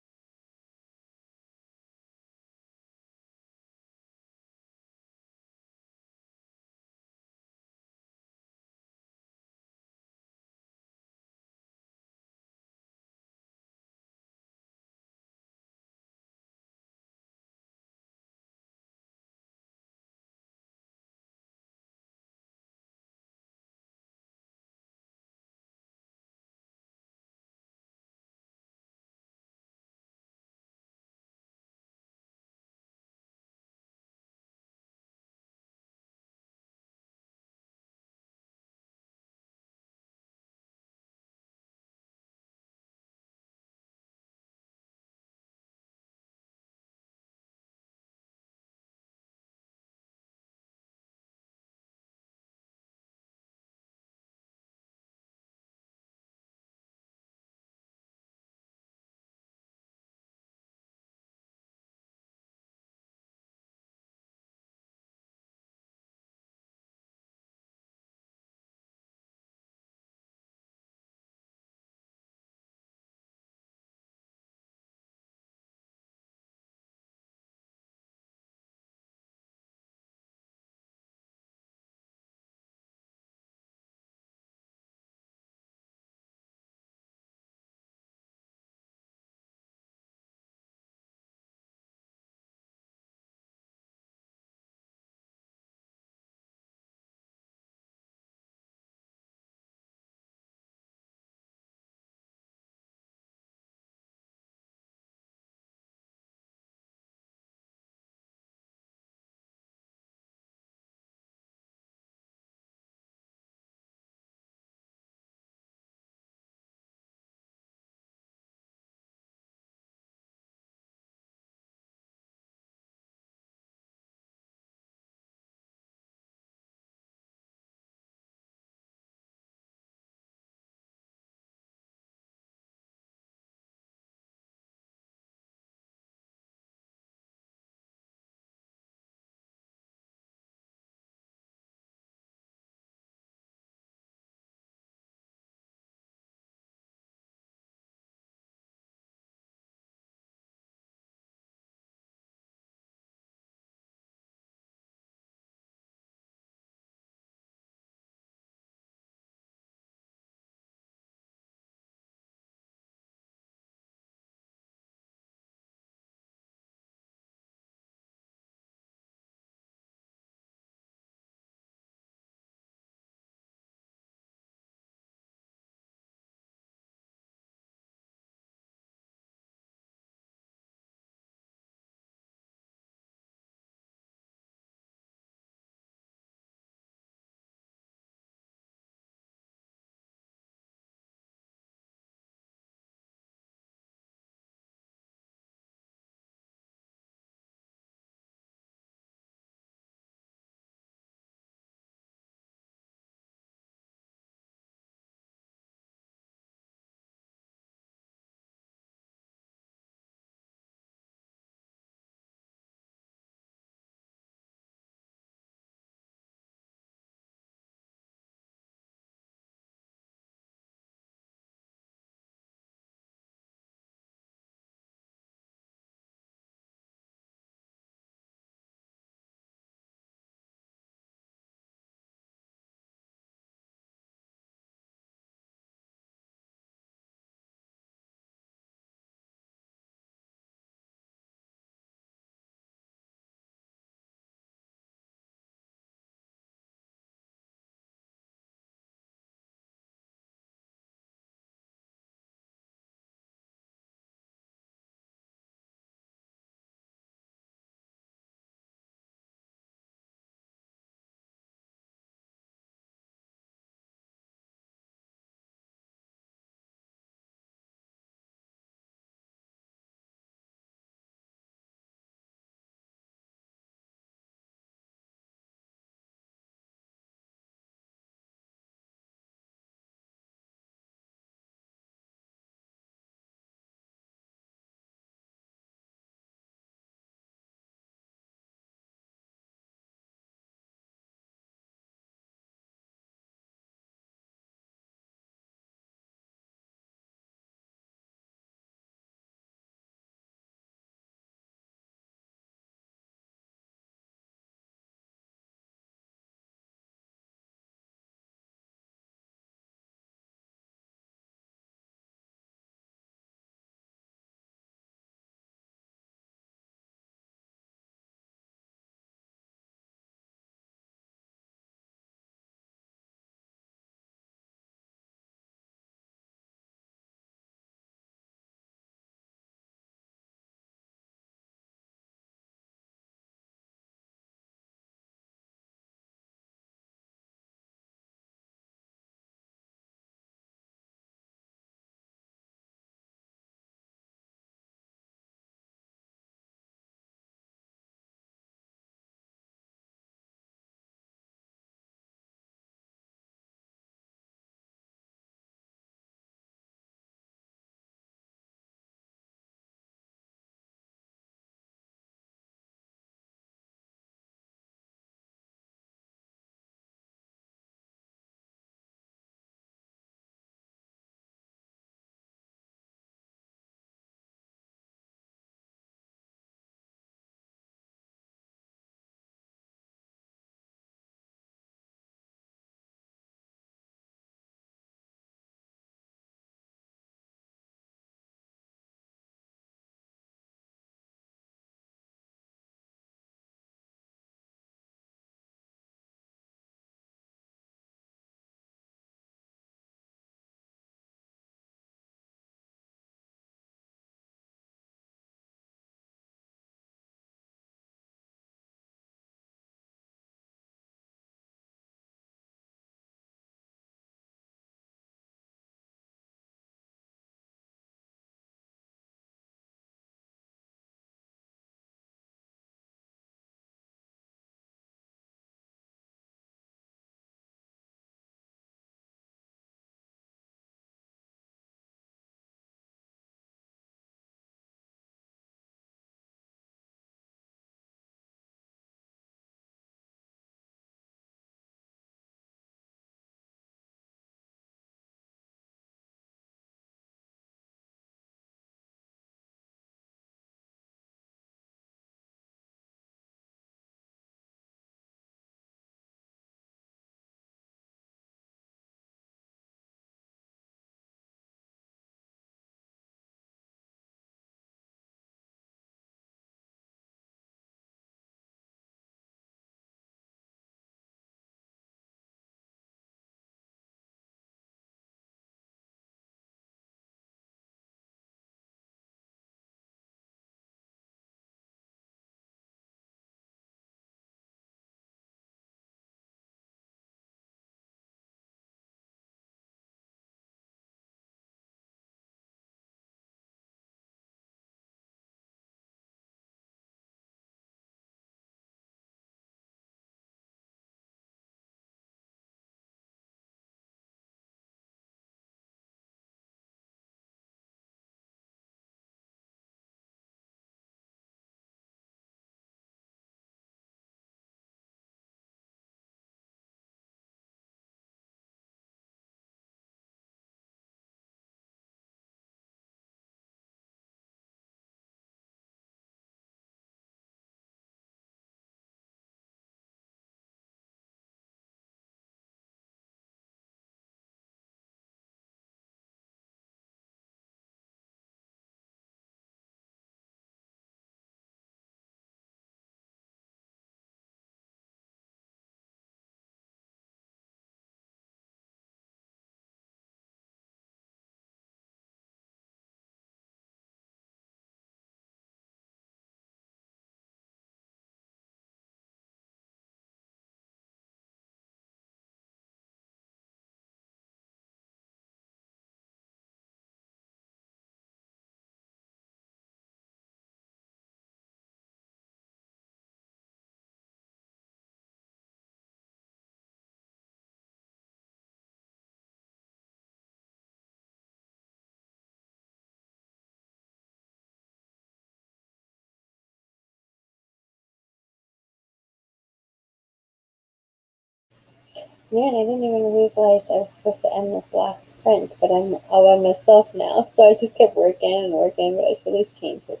Man, I didn't even realize I was supposed to end this last sprint, but I'm all by myself now. So I just kept working and working, but I should at least change this.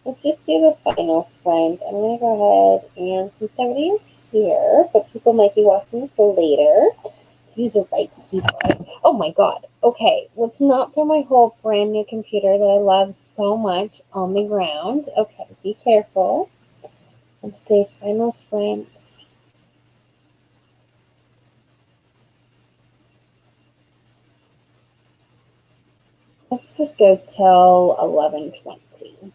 Let's just do the final sprint. I'm going to go ahead and since somebody is here, but people might be watching this later. These are right people. Oh my god. Okay, let's not throw my whole brand new computer that I love so much on the ground. Okay, be careful. Let's say final sprints. Let's just go till 11:20.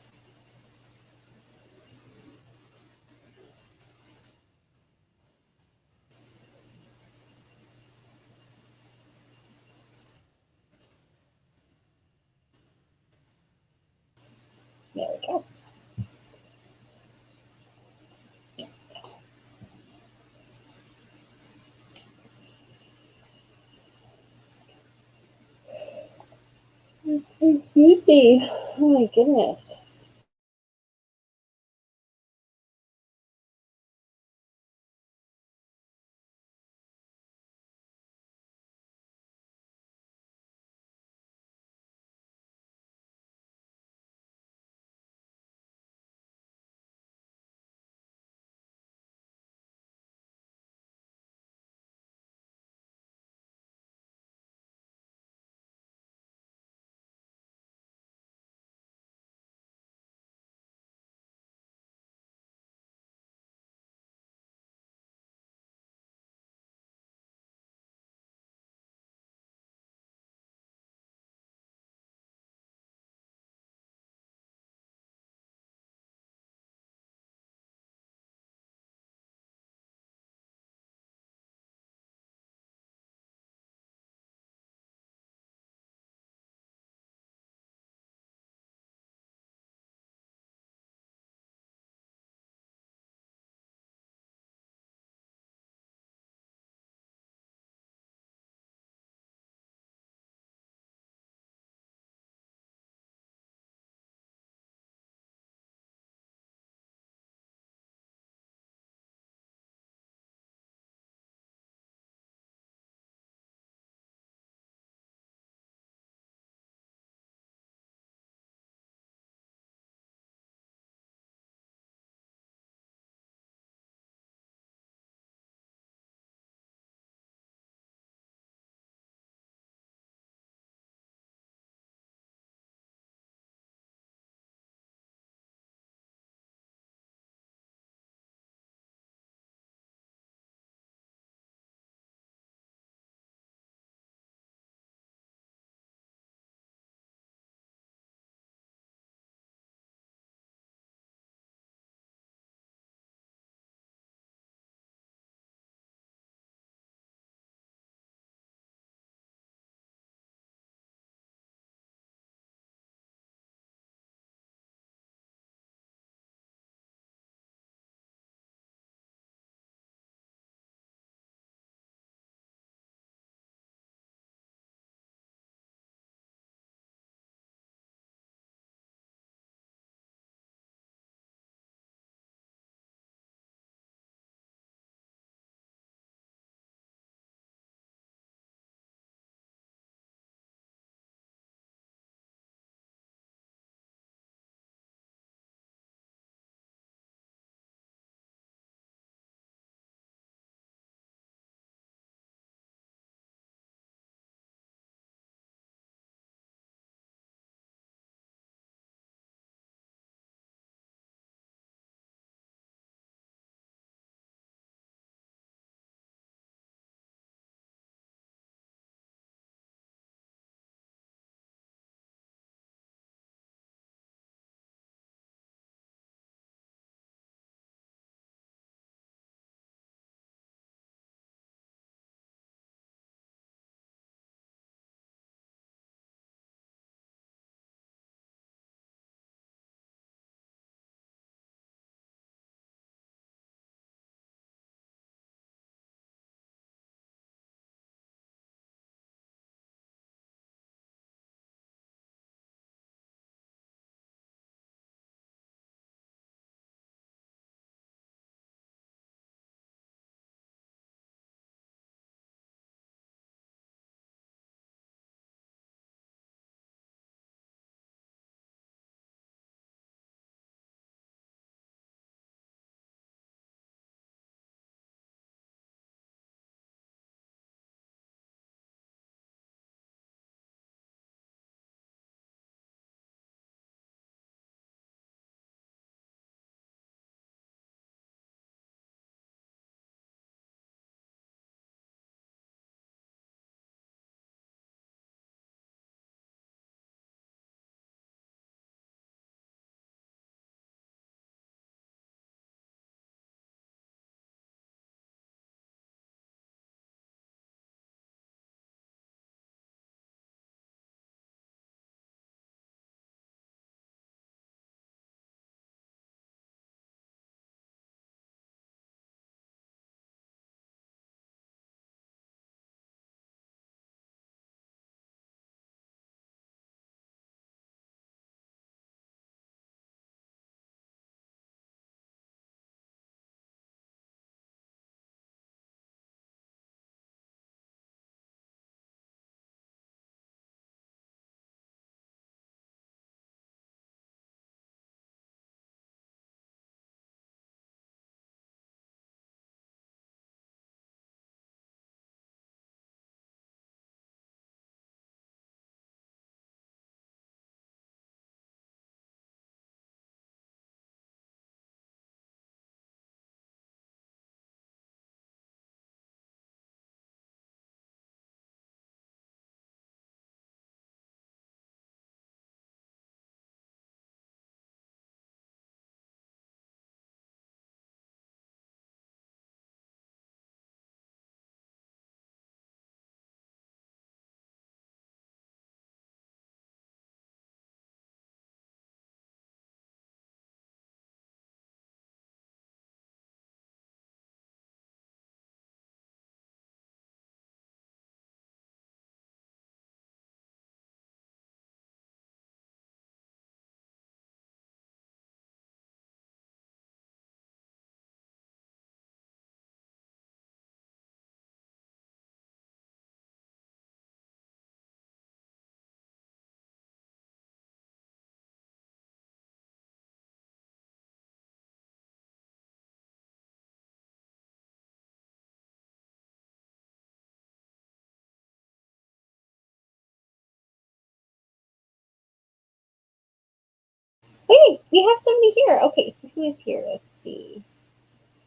There we go. Excuse me. Oh my goodness. Wait, we have somebody here. Okay, so who is here? Let's see.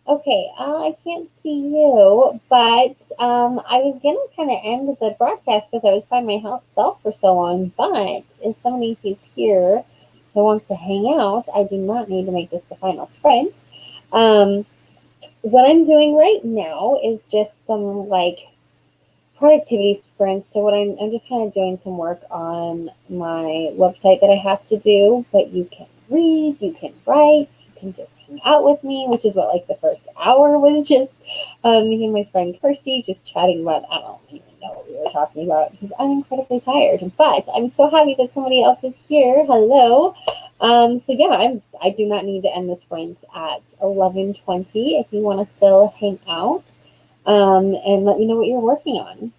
Okay, I can't see you, but I was gonna kind of end the broadcast because I was by myself for so long. But if somebody who's here who wants to hang out, I do not need to make this the final sprint. Um, what I'm doing right now is just some like productivity sprints. So what I'm just kind of doing some work on my website that I have to do, but you can read, you can write, you can just hang out with me, which is what like the first hour was just me and my friend Kirsty just chatting about, I don't even know what we were talking about because I'm incredibly tired, but I'm so happy that somebody else is here. Hello. So yeah, I do not need to end the sprint at 11:20 if you want to still hang out and let me know what you're working on.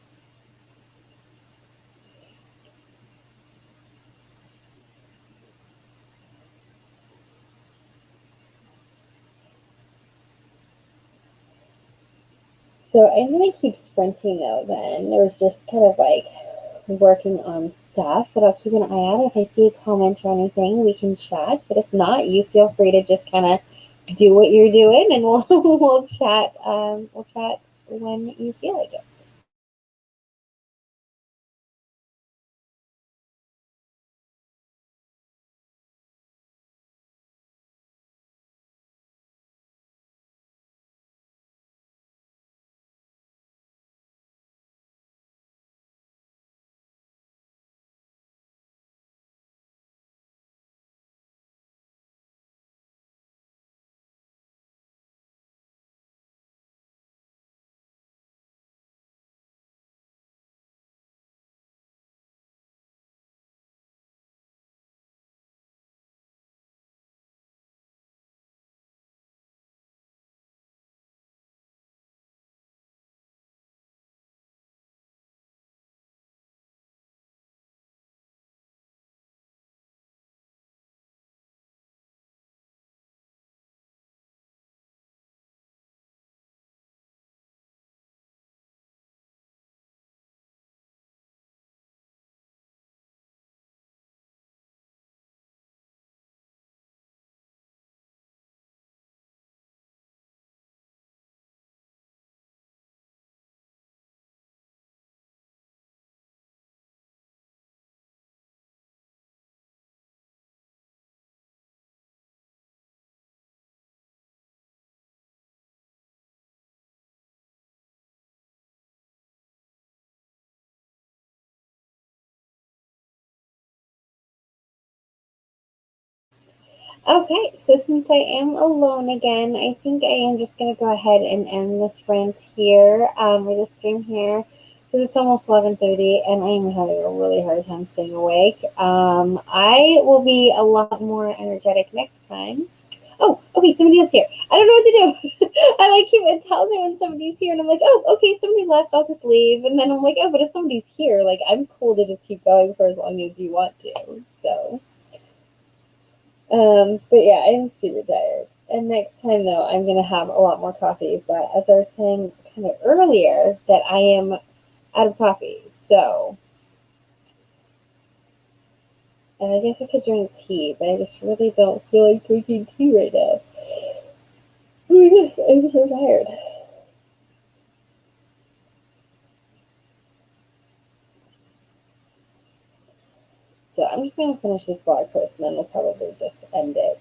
So I'm gonna keep sprinting though then. There's just kind of like working on stuff, but I'll keep an eye out. If I see a comment or anything, we can chat. But if not, you feel free to just kind of do what you're doing and we'll we'll chat when you feel like it. Okay, so since I am alone again, I think I am just going to go ahead and end the sprint here, or the stream here, because it's almost 11:30 and I am having a really hard time staying awake. I will be a lot more energetic next time. Oh, okay, somebody else here. I don't know what to do. I like keep it tells me when somebody's here, and I'm like, oh, okay, somebody left. I'll just leave, and then I'm like, oh, but if somebody's here, like I'm cool to just keep going for as long as you want to. So. But yeah, I'm super tired. And next time though, I'm gonna have a lot more coffee. But as I was saying kind of earlier, that I am out of coffee. So, and I guess I could drink tea, but I just really don't feel like drinking tea right now. Oh my gosh, I'm so tired. So I'm just gonna finish this blog post and then we'll probably just end it.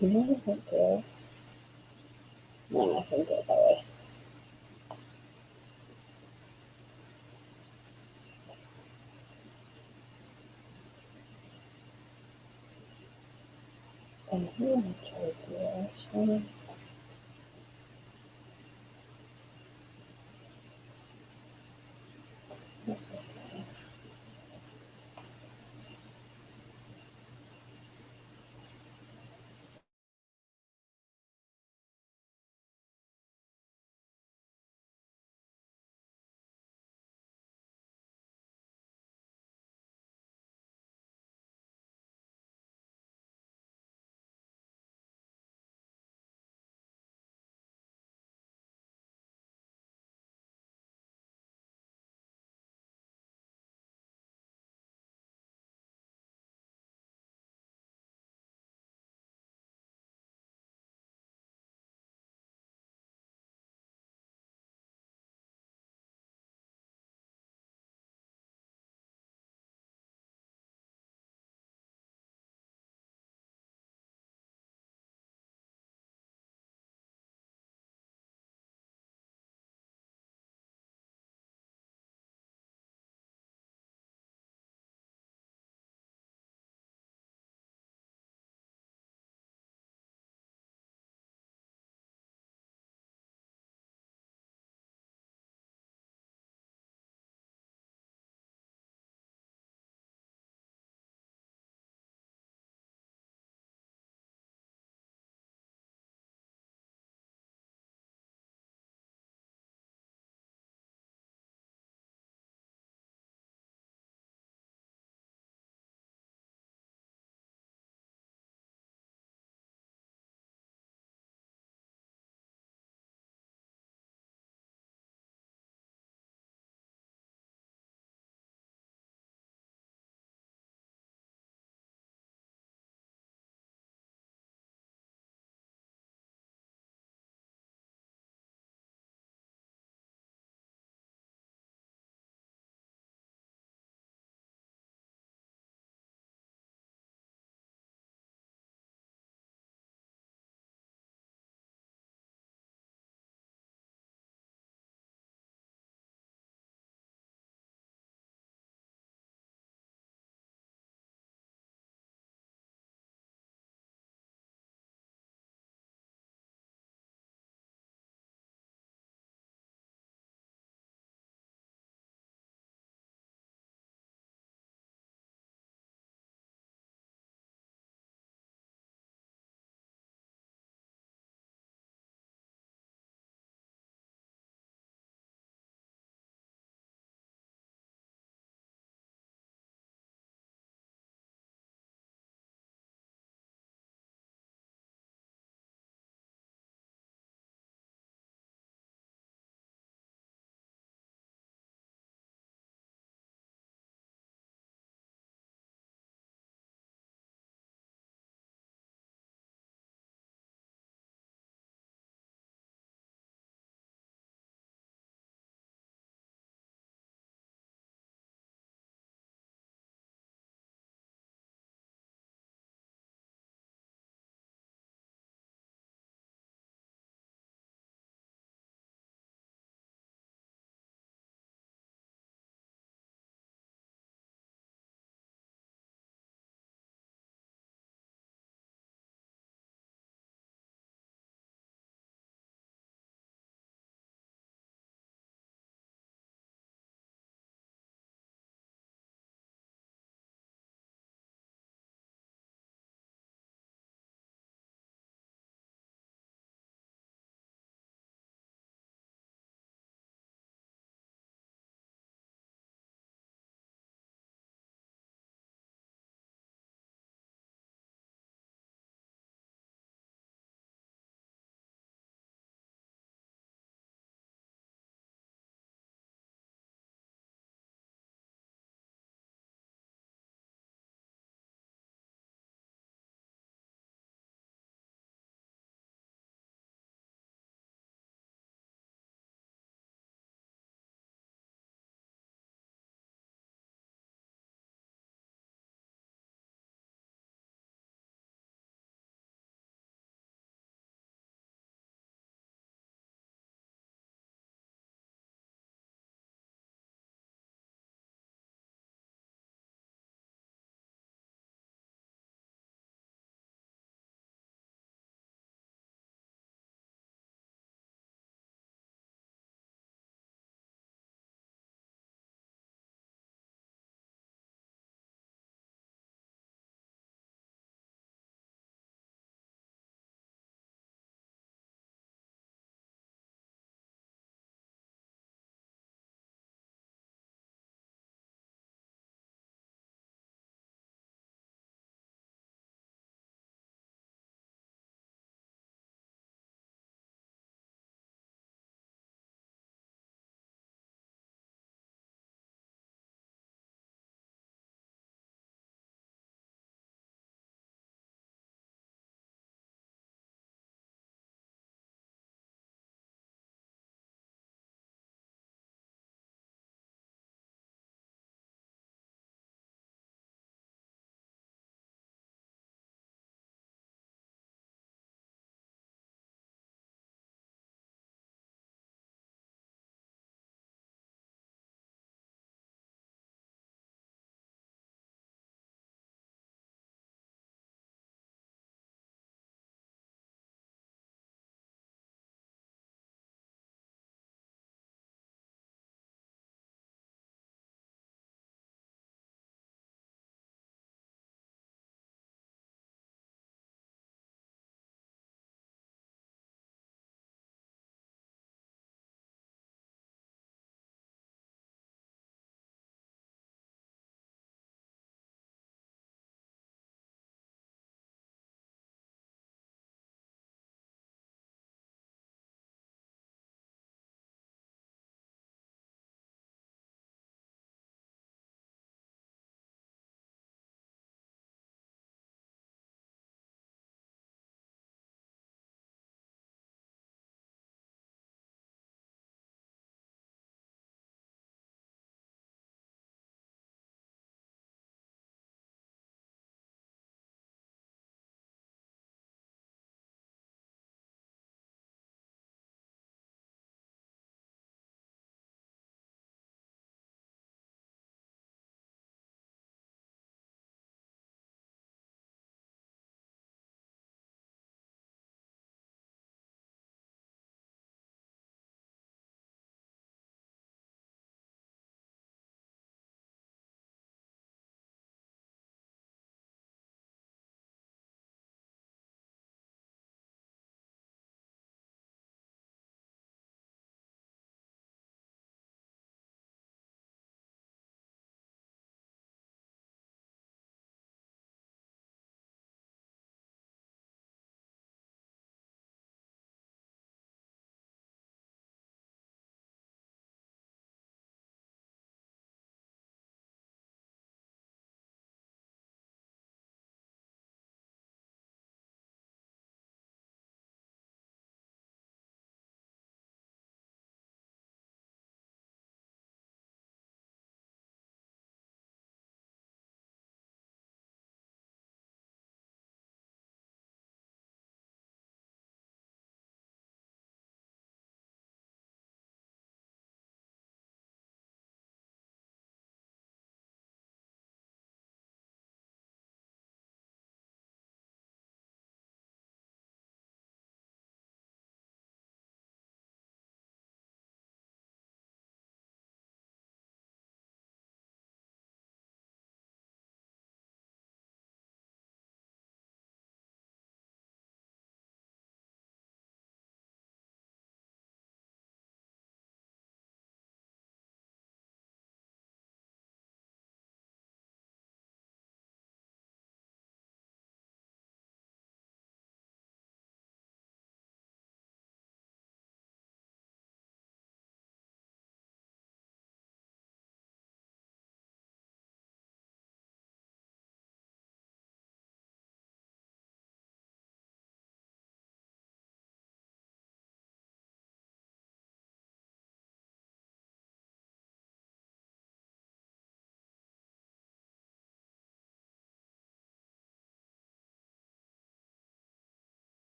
You know what I think do? No, I'm not gonna do it that way. I'm gonna try to do it actually.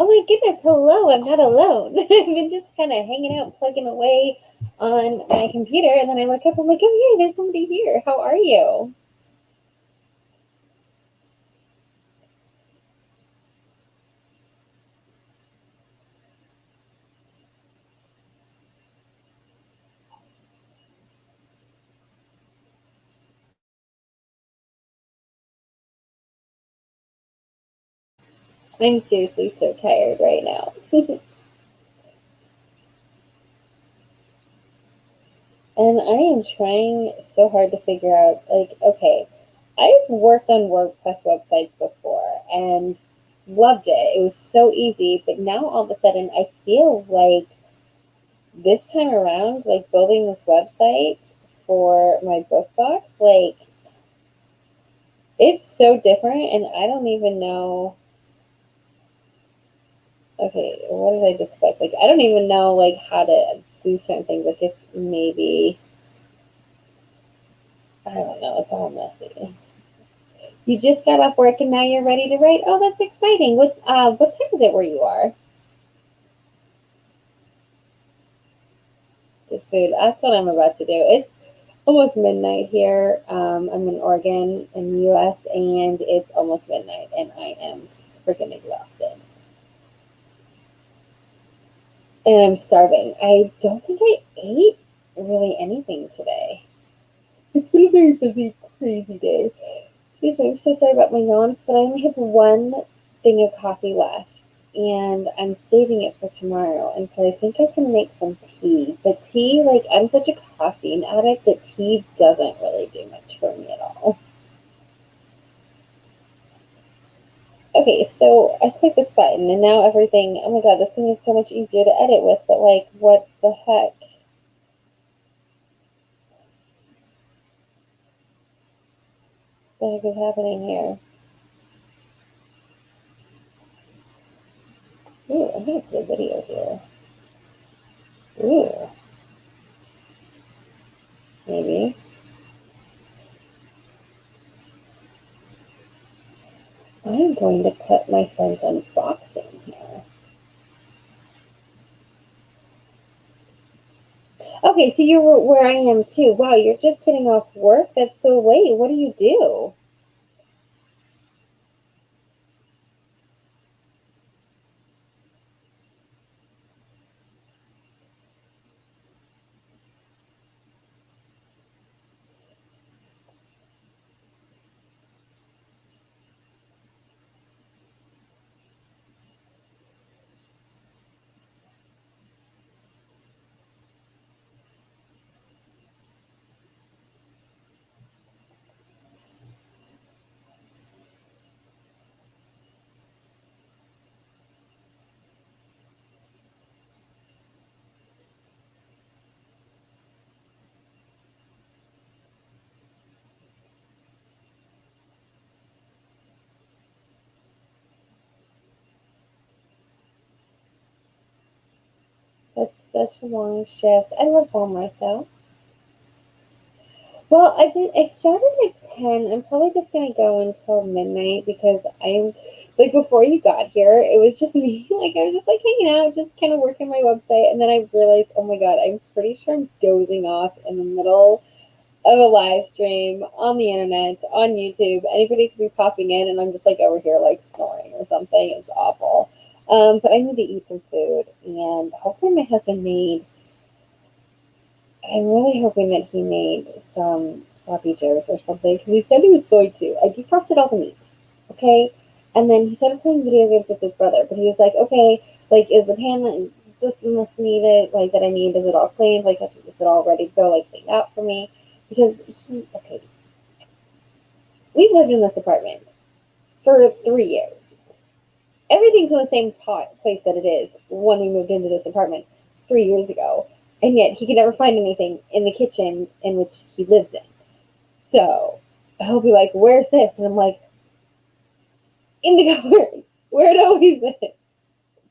Oh my goodness, hello, I'm not alone. I've been just kind of hanging out, plugging away on my computer, and then I look up, I'm like, oh yeah, there's somebody here. How are you? I'm seriously so tired right now. And I am trying so hard to figure out, like, okay, I've worked on WordPress websites before and loved it. It was so easy, but now all of a sudden I feel like this time around, like building this website for my book box, like it's so different and I don't even know. Okay, what did I just click? Like I don't even know like how to do certain things. Like it's maybe I don't know, it's all messy. You just got off work and now you're ready to write. Oh, that's exciting. What time is it where you are? The food. That's what I'm about to do. It's almost midnight here. I'm in Oregon in the US and it's almost midnight and I am freaking exhausted. And I'm starving. I don't think I ate really anything today. It's been a very busy, crazy day. Excuse me, I'm so sorry about my yawns, but I only have one thing of coffee left, and I'm saving it for tomorrow. And so I think I can make some tea. But tea, like, I'm such a caffeine addict that tea doesn't really do much for me at all. Okay, so I click this button, and now everything, oh my god, this thing is so much easier to edit with, but like, what the heck? What the heck is happening here? Ooh, I'm gonna put a video here. Ooh, maybe. I'm going to put my friend's unboxing here. Okay, so you're where I am too. Wow, you're just getting off work? That's so late. What do you do? That's such a long shift. I love Walmart though. Well, I started at 10. I'm probably just gonna go until midnight because I'm like before you got here, it was just me. Like I was just like hanging out, just kind of working my website, and then I realized, oh my god, I'm pretty sure I'm dozing off in the middle of a live stream on the internet, on YouTube. Anybody could be popping in, and I'm just like over here, like snoring or something. It's awful. But I need to eat some food, and hopefully, my husband made. I'm really hoping that he made some sloppy joes or something because he said he was going to. I defrosted all the meat, okay, and then he started playing video games with his brother. But he was like, okay, like, is the pan this and this needed? Like, that I need? Is it all clean? Like, is it all ready to go? Like, cleaned out for me? Because okay, we've lived in this apartment for 3 years. Everything's in the same place that it is when we moved into this apartment 3 years ago. And yet he can never find anything in the kitchen in which he lives in. So he'll be like, where's this? And I'm like, in the cupboard, where it always is.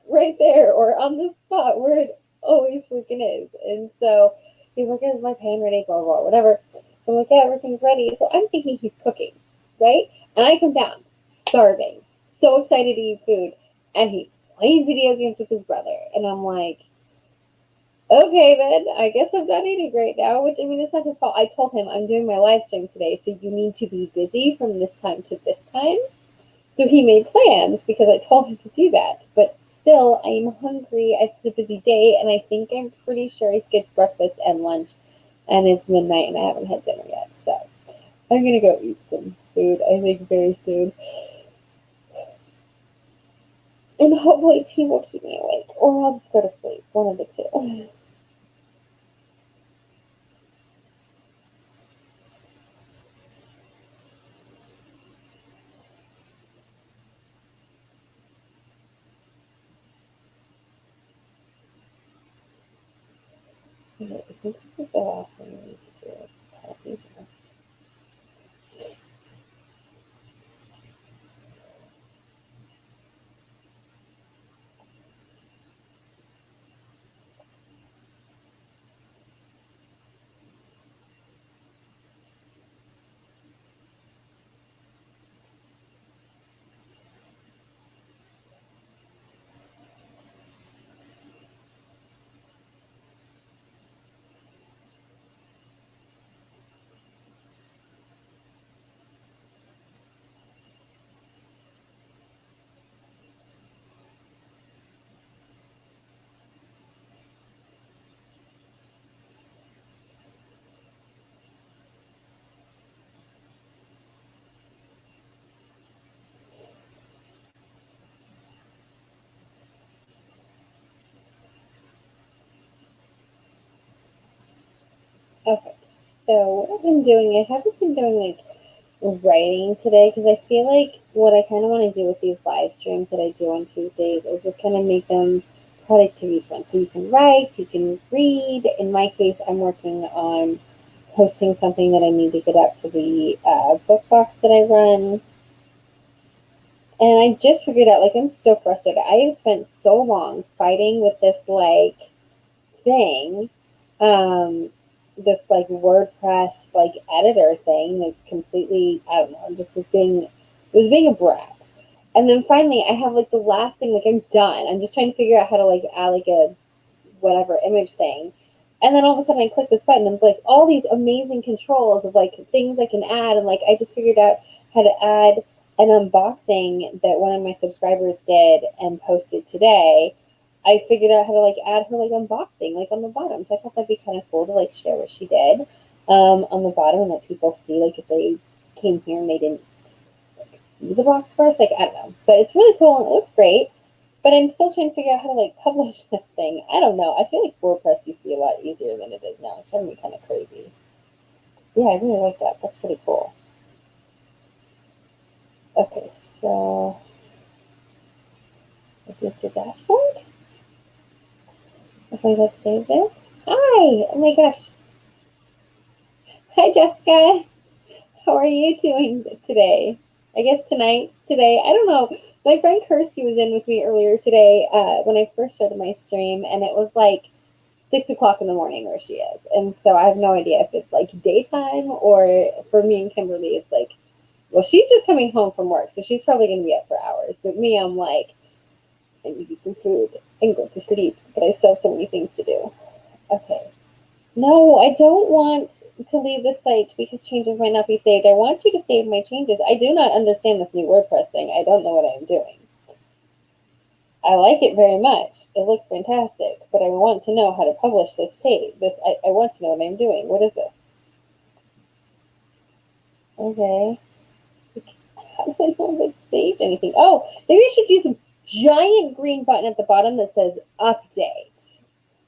Right there, or on the spot where it always freaking is. And so he's like, is my pan ready? Blah, blah, whatever. So I'm like, yeah, everything's ready. So I'm thinking he's cooking, right? And I come down, starving, so excited to eat food, and he's playing video games with his brother. And I'm like, okay, then I guess I'm not eating right now, which I mean, it's not his fault. I told him I'm doing my live stream today, so you need to be busy from this time to this time. So he made plans because I told him to do that. But still, I'm hungry. It's a busy day, and I think I'm pretty sure I skipped breakfast and lunch, and it's midnight, and I haven't had dinner yet. So I'm gonna go eat some food, I think, very soon. And hopefully tea will keep me awake, or I'll just go to sleep. One of the two. I think this is the last thing I need to do. Copy this. Okay, so what I've been doing, I haven't been doing like writing today because I feel like what I kind of want to do with these live streams that I do on Tuesdays is just kind of make them productivity sprints. So you can write, you can read. In my case, I'm working on posting something that I need to get up for the book box that I run. And I just figured out, like, I'm so frustrated. I have spent so long fighting with this, like, thing, um, this like WordPress like editor thing that's completely, I don't know, just was being a brat. And then finally I have like the last thing, like I'm done. I'm just trying to figure out how to like add like a whatever image thing. And then all of a sudden I click this button and it's like all these amazing controls of like things I can add, and like I just figured out how to add an unboxing that one of my subscribers did and posted today. I figured out how to like add her like unboxing like on the bottom. So I thought that'd be kind of cool to like share what she did on the bottom and let people see like if they came here and they didn't like, see the box first. Like I don't know, but it's really cool and it looks great. But I'm still trying to figure out how to like publish this thing. I don't know. I feel like WordPress used to be a lot easier than it is now. It's driving me kind of crazy. Yeah, I really like that. That's pretty cool. Okay, so is this the dashboard? Okay, let's save this. Hi! Oh my gosh. Hi, Jessica. How are you doing today? I guess today. I don't know. My friend Kirsty was in with me earlier today when I first started my stream, and it was like 6 o'clock in the morning where she is. And so I have no idea if it's like daytime or for me and Kimberly, it's like, well, she's just coming home from work, so she's probably going to be up for hours. But me, I'm like, I need to eat some food and go to sleep, but I still have so many things to do. Okay. No, I don't want to leave the site because changes might not be saved. I want you to save my changes. I do not understand this new WordPress thing. I don't know what I'm doing. I like it very much. It looks fantastic, but I want to know how to publish this page. I want to know what I'm doing. What is this? Okay. How do I know if it's saved anything? Oh, maybe I should use the giant green button at the bottom that says update.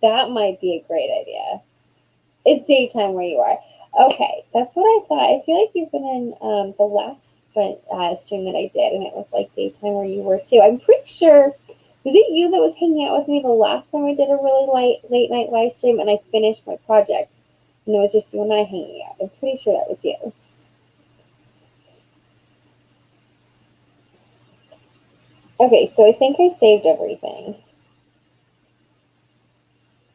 That might be a great idea. It's daytime where you are. Okay, that's what I thought. I feel like you've been in the last stream that I did, and it was like daytime where you were too. I'm pretty sure, was it you that was hanging out with me the last time I did a really late night live stream and I finished my projects? And it was just you and I hanging out. I'm pretty sure that was you. Okay, so I think I saved everything.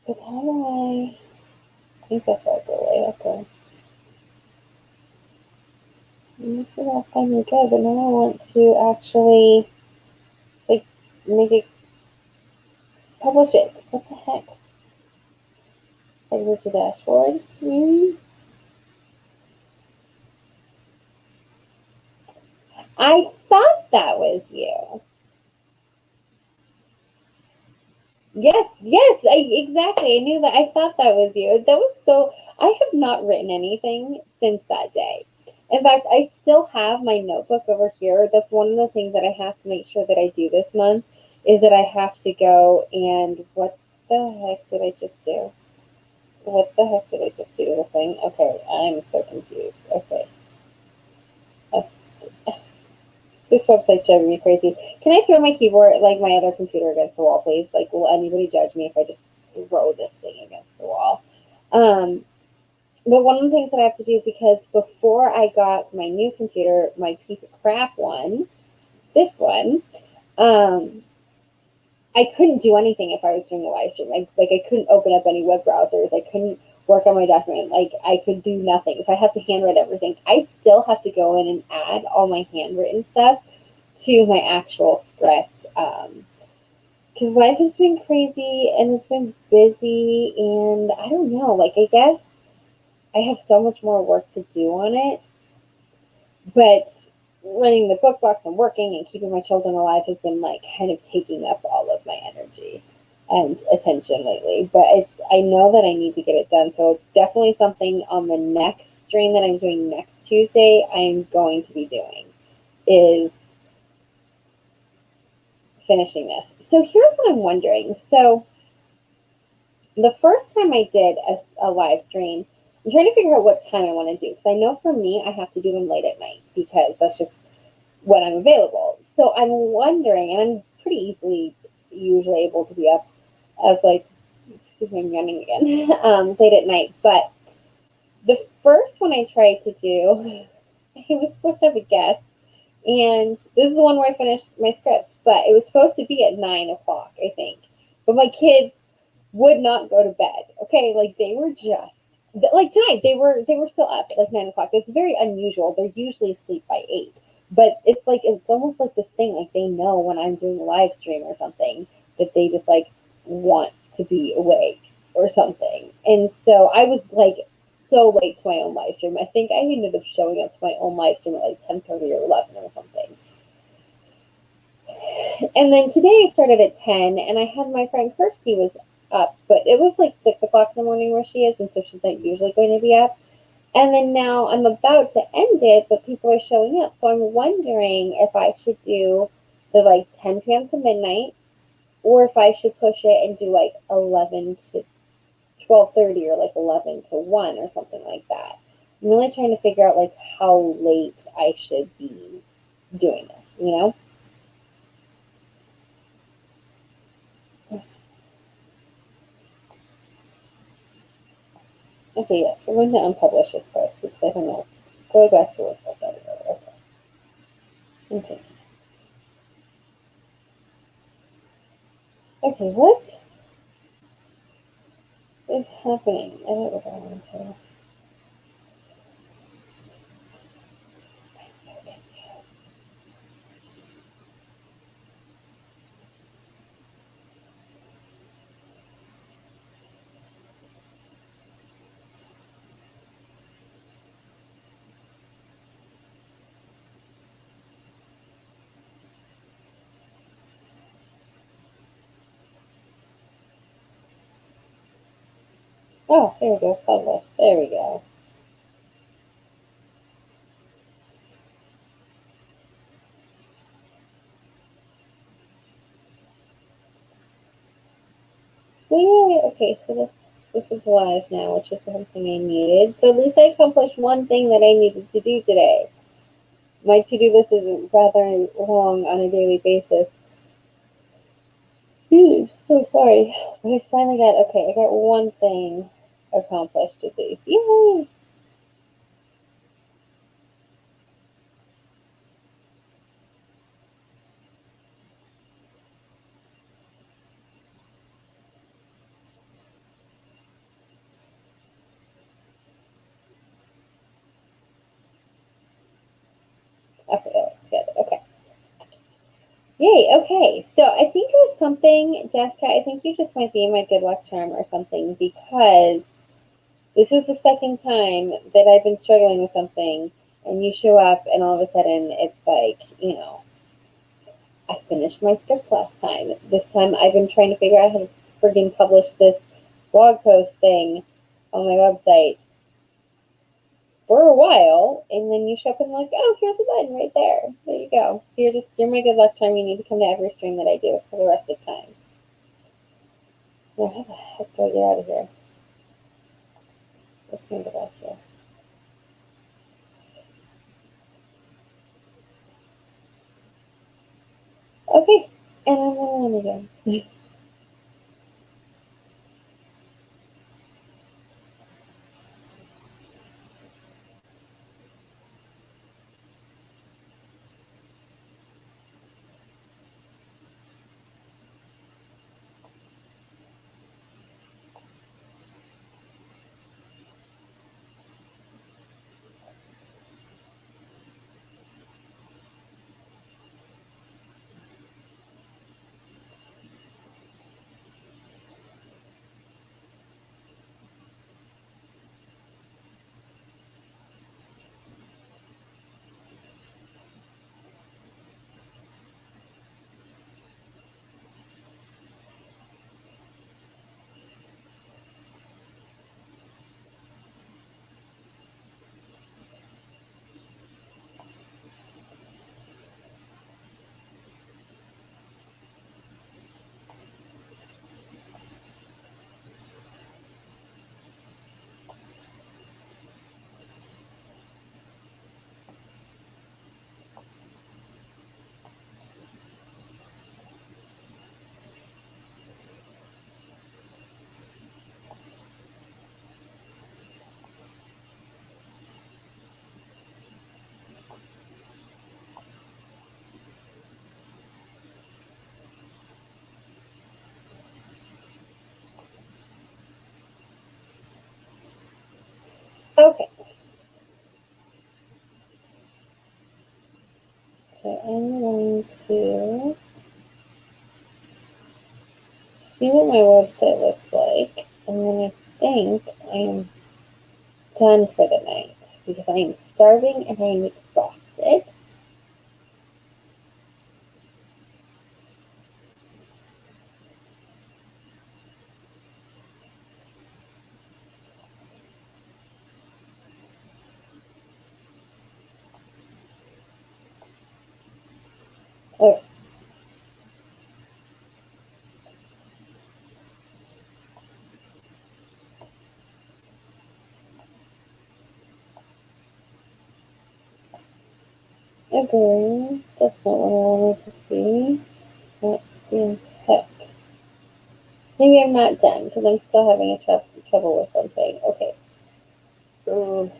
But how do I think that's right away? Okay. This is all fine and good, but now I want to actually like make it publish it. What the heck? Exit to dashboard. I thought that was you. Yes, yes, exactly. I knew that. I thought that was you. That was so. I have not written anything since that day. In fact, I still have my notebook over here. That's one of the things that I have to make sure that I do this month is that I have to go and what the heck did I just do? What the heck did I just do to the thing? Okay, I'm so confused. Okay. Uh, This website's driving me crazy. Can I throw my keyboard, like my other computer, against the wall, please? Like, will anybody judge me if I just throw this thing against the wall? But one of the things that I have to do, because before I got my new computer, my piece of crap one, this one, um, I couldn't do anything if I was doing a live stream. Like I couldn't open up any web browsers. I couldn't work on my document. Like I could do nothing. So I have to handwrite everything. I still have to go in and add all my handwritten stuff to my actual script. Because life has been crazy and it's been busy, and I don't know. Like I guess I have so much more work to do on it, but running the book box and working and keeping my children alive has been like kind of taking up all of my energy and attention lately. But I know that I need to get it done. So it's definitely something on the next stream that I'm doing next Tuesday I'm going to be doing is finishing this. So here's what I'm wondering. So the first time I did a live stream, I'm trying to figure out what time I want to do. Because I know for me, I have to do them late at night because that's just when I'm available. So I'm wondering, and I'm pretty easily usually able to be up as like, excuse me, I'm yawning again, late at night. But the first one I tried to do, I was supposed to have a guest, and this is the one where I finished my script, but it was supposed to be at 9 o'clock, I think. But my kids would not go to bed. Okay, like they were just like tonight they were still up at like 9 o'clock. It's very unusual. They're usually asleep by 8. But it's almost like this thing, like they know when I'm doing a live stream or something that they just like want to be awake or something. And so I was like so late to my own live stream. I think I ended up showing up to my own live stream at like 10:30 or 11 or something. And then today I started at 10, and I had my friend Kirsty was up, but it was like 6 o'clock in the morning where she is, and so she's not usually going to be up. And then now I'm about to end it, but people are showing up. So I'm wondering if I should do the like 10 p.m. to midnight, or if I should push it and do like 11 to 12:30 or like 11 to 1 or something like that. I'm really trying to figure out like how late I should be doing this, you know? Okay, yes, we're going to unpublish this first because I don't know. Go back to work. Okay. Okay. Okay, what is happening? I don't know what I want to. Oh, there we go. Publish. There we go. Yay! Okay, so this is live now, which is one thing I needed. So at least I accomplished one thing that I needed to do today. My to-do list is rather long on a daily basis. So sorry. But I finally got, okay, I got one thing accomplished at least. Yay! Okay, that's good. Okay. Yay, okay. So I think there's something, Jessica, I think you just might be my good luck charm or something because this is the second time that I've been struggling with something and you show up and all of a sudden it's like, I finished my script last time. This time I've been trying to figure out how to friggin' publish this blog post thing on my website for a while, and then you show up and like, oh, here's a button right there. There you go. So you're my good luck charm. You need to come to every stream that I do for the rest of the time. Now, how the heck do I get out of here? Let's go back here. Okay, and I'm gonna run again. Okay, so I'm going to see what my website looks like, and then I think I am done for the night because I am starving and I am exhausted. Okay. Agree. That's not what I wanted to see. What the heck? Maybe I'm not done because I'm still having trouble with something. Okay. Um,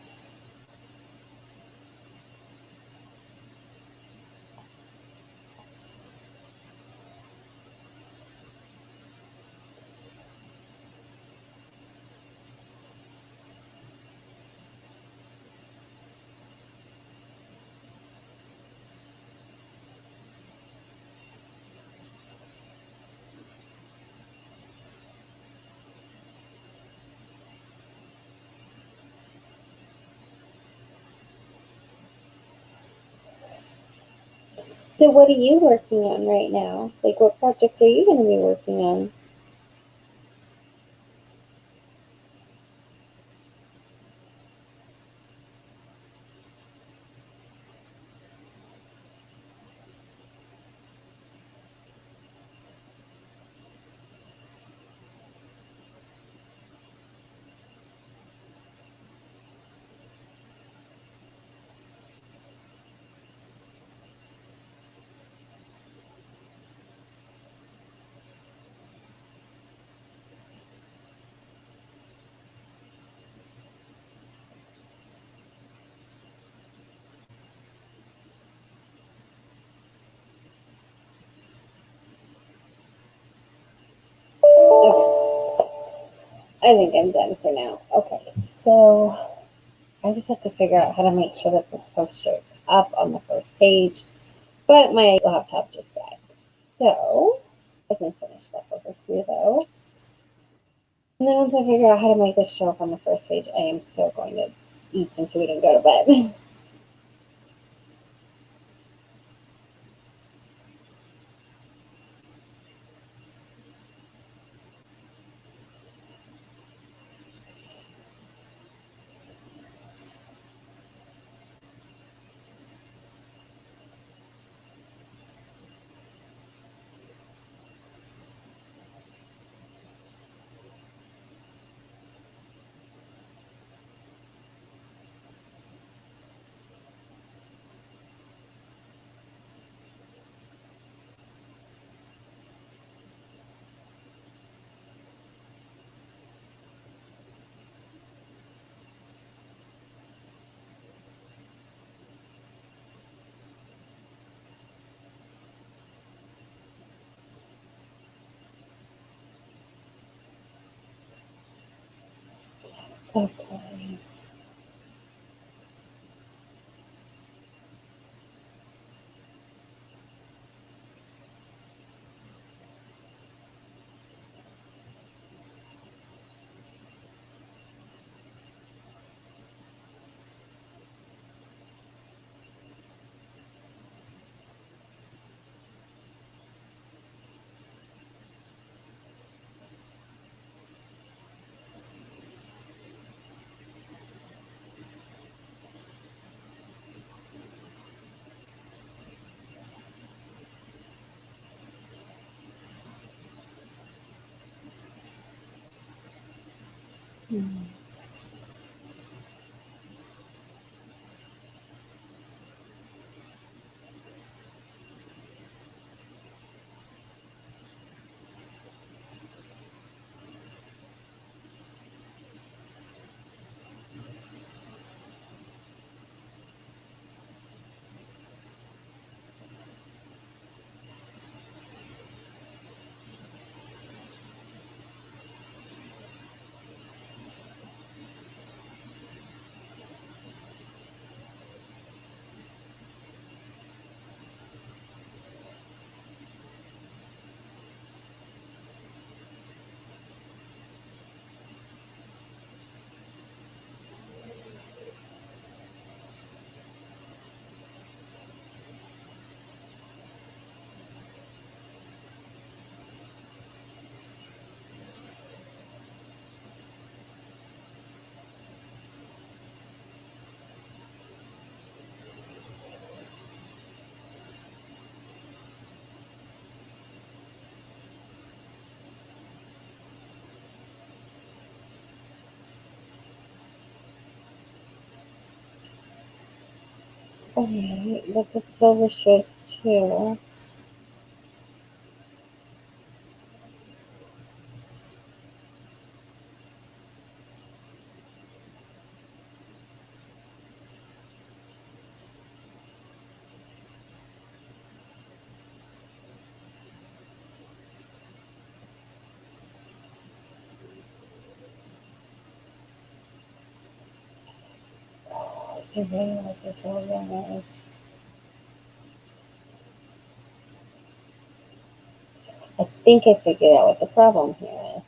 so what are you working on right now? Like what project are you going to be working on? Okay. I think I'm done for now. Okay. So I just have to figure out how to make sure that this post shows up on the first page. But my laptop just died. So I can finish that over here though. And then once I figure out how to make this show up on the first page, I am so going to eat some food and go to bed. Okay. Hmm. Okay, look at silver strips too. I really like this logo. I think I figured out what the problem here is.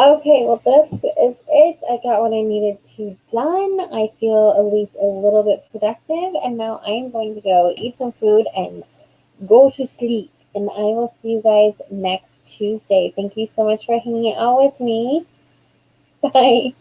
Okay, well, that's is it. I got what I needed to done. I feel at least a little bit productive, and now I'm going to go eat some food and go to sleep. And I will see you guys next Tuesday. Thank you so much for hanging out with me. Bye.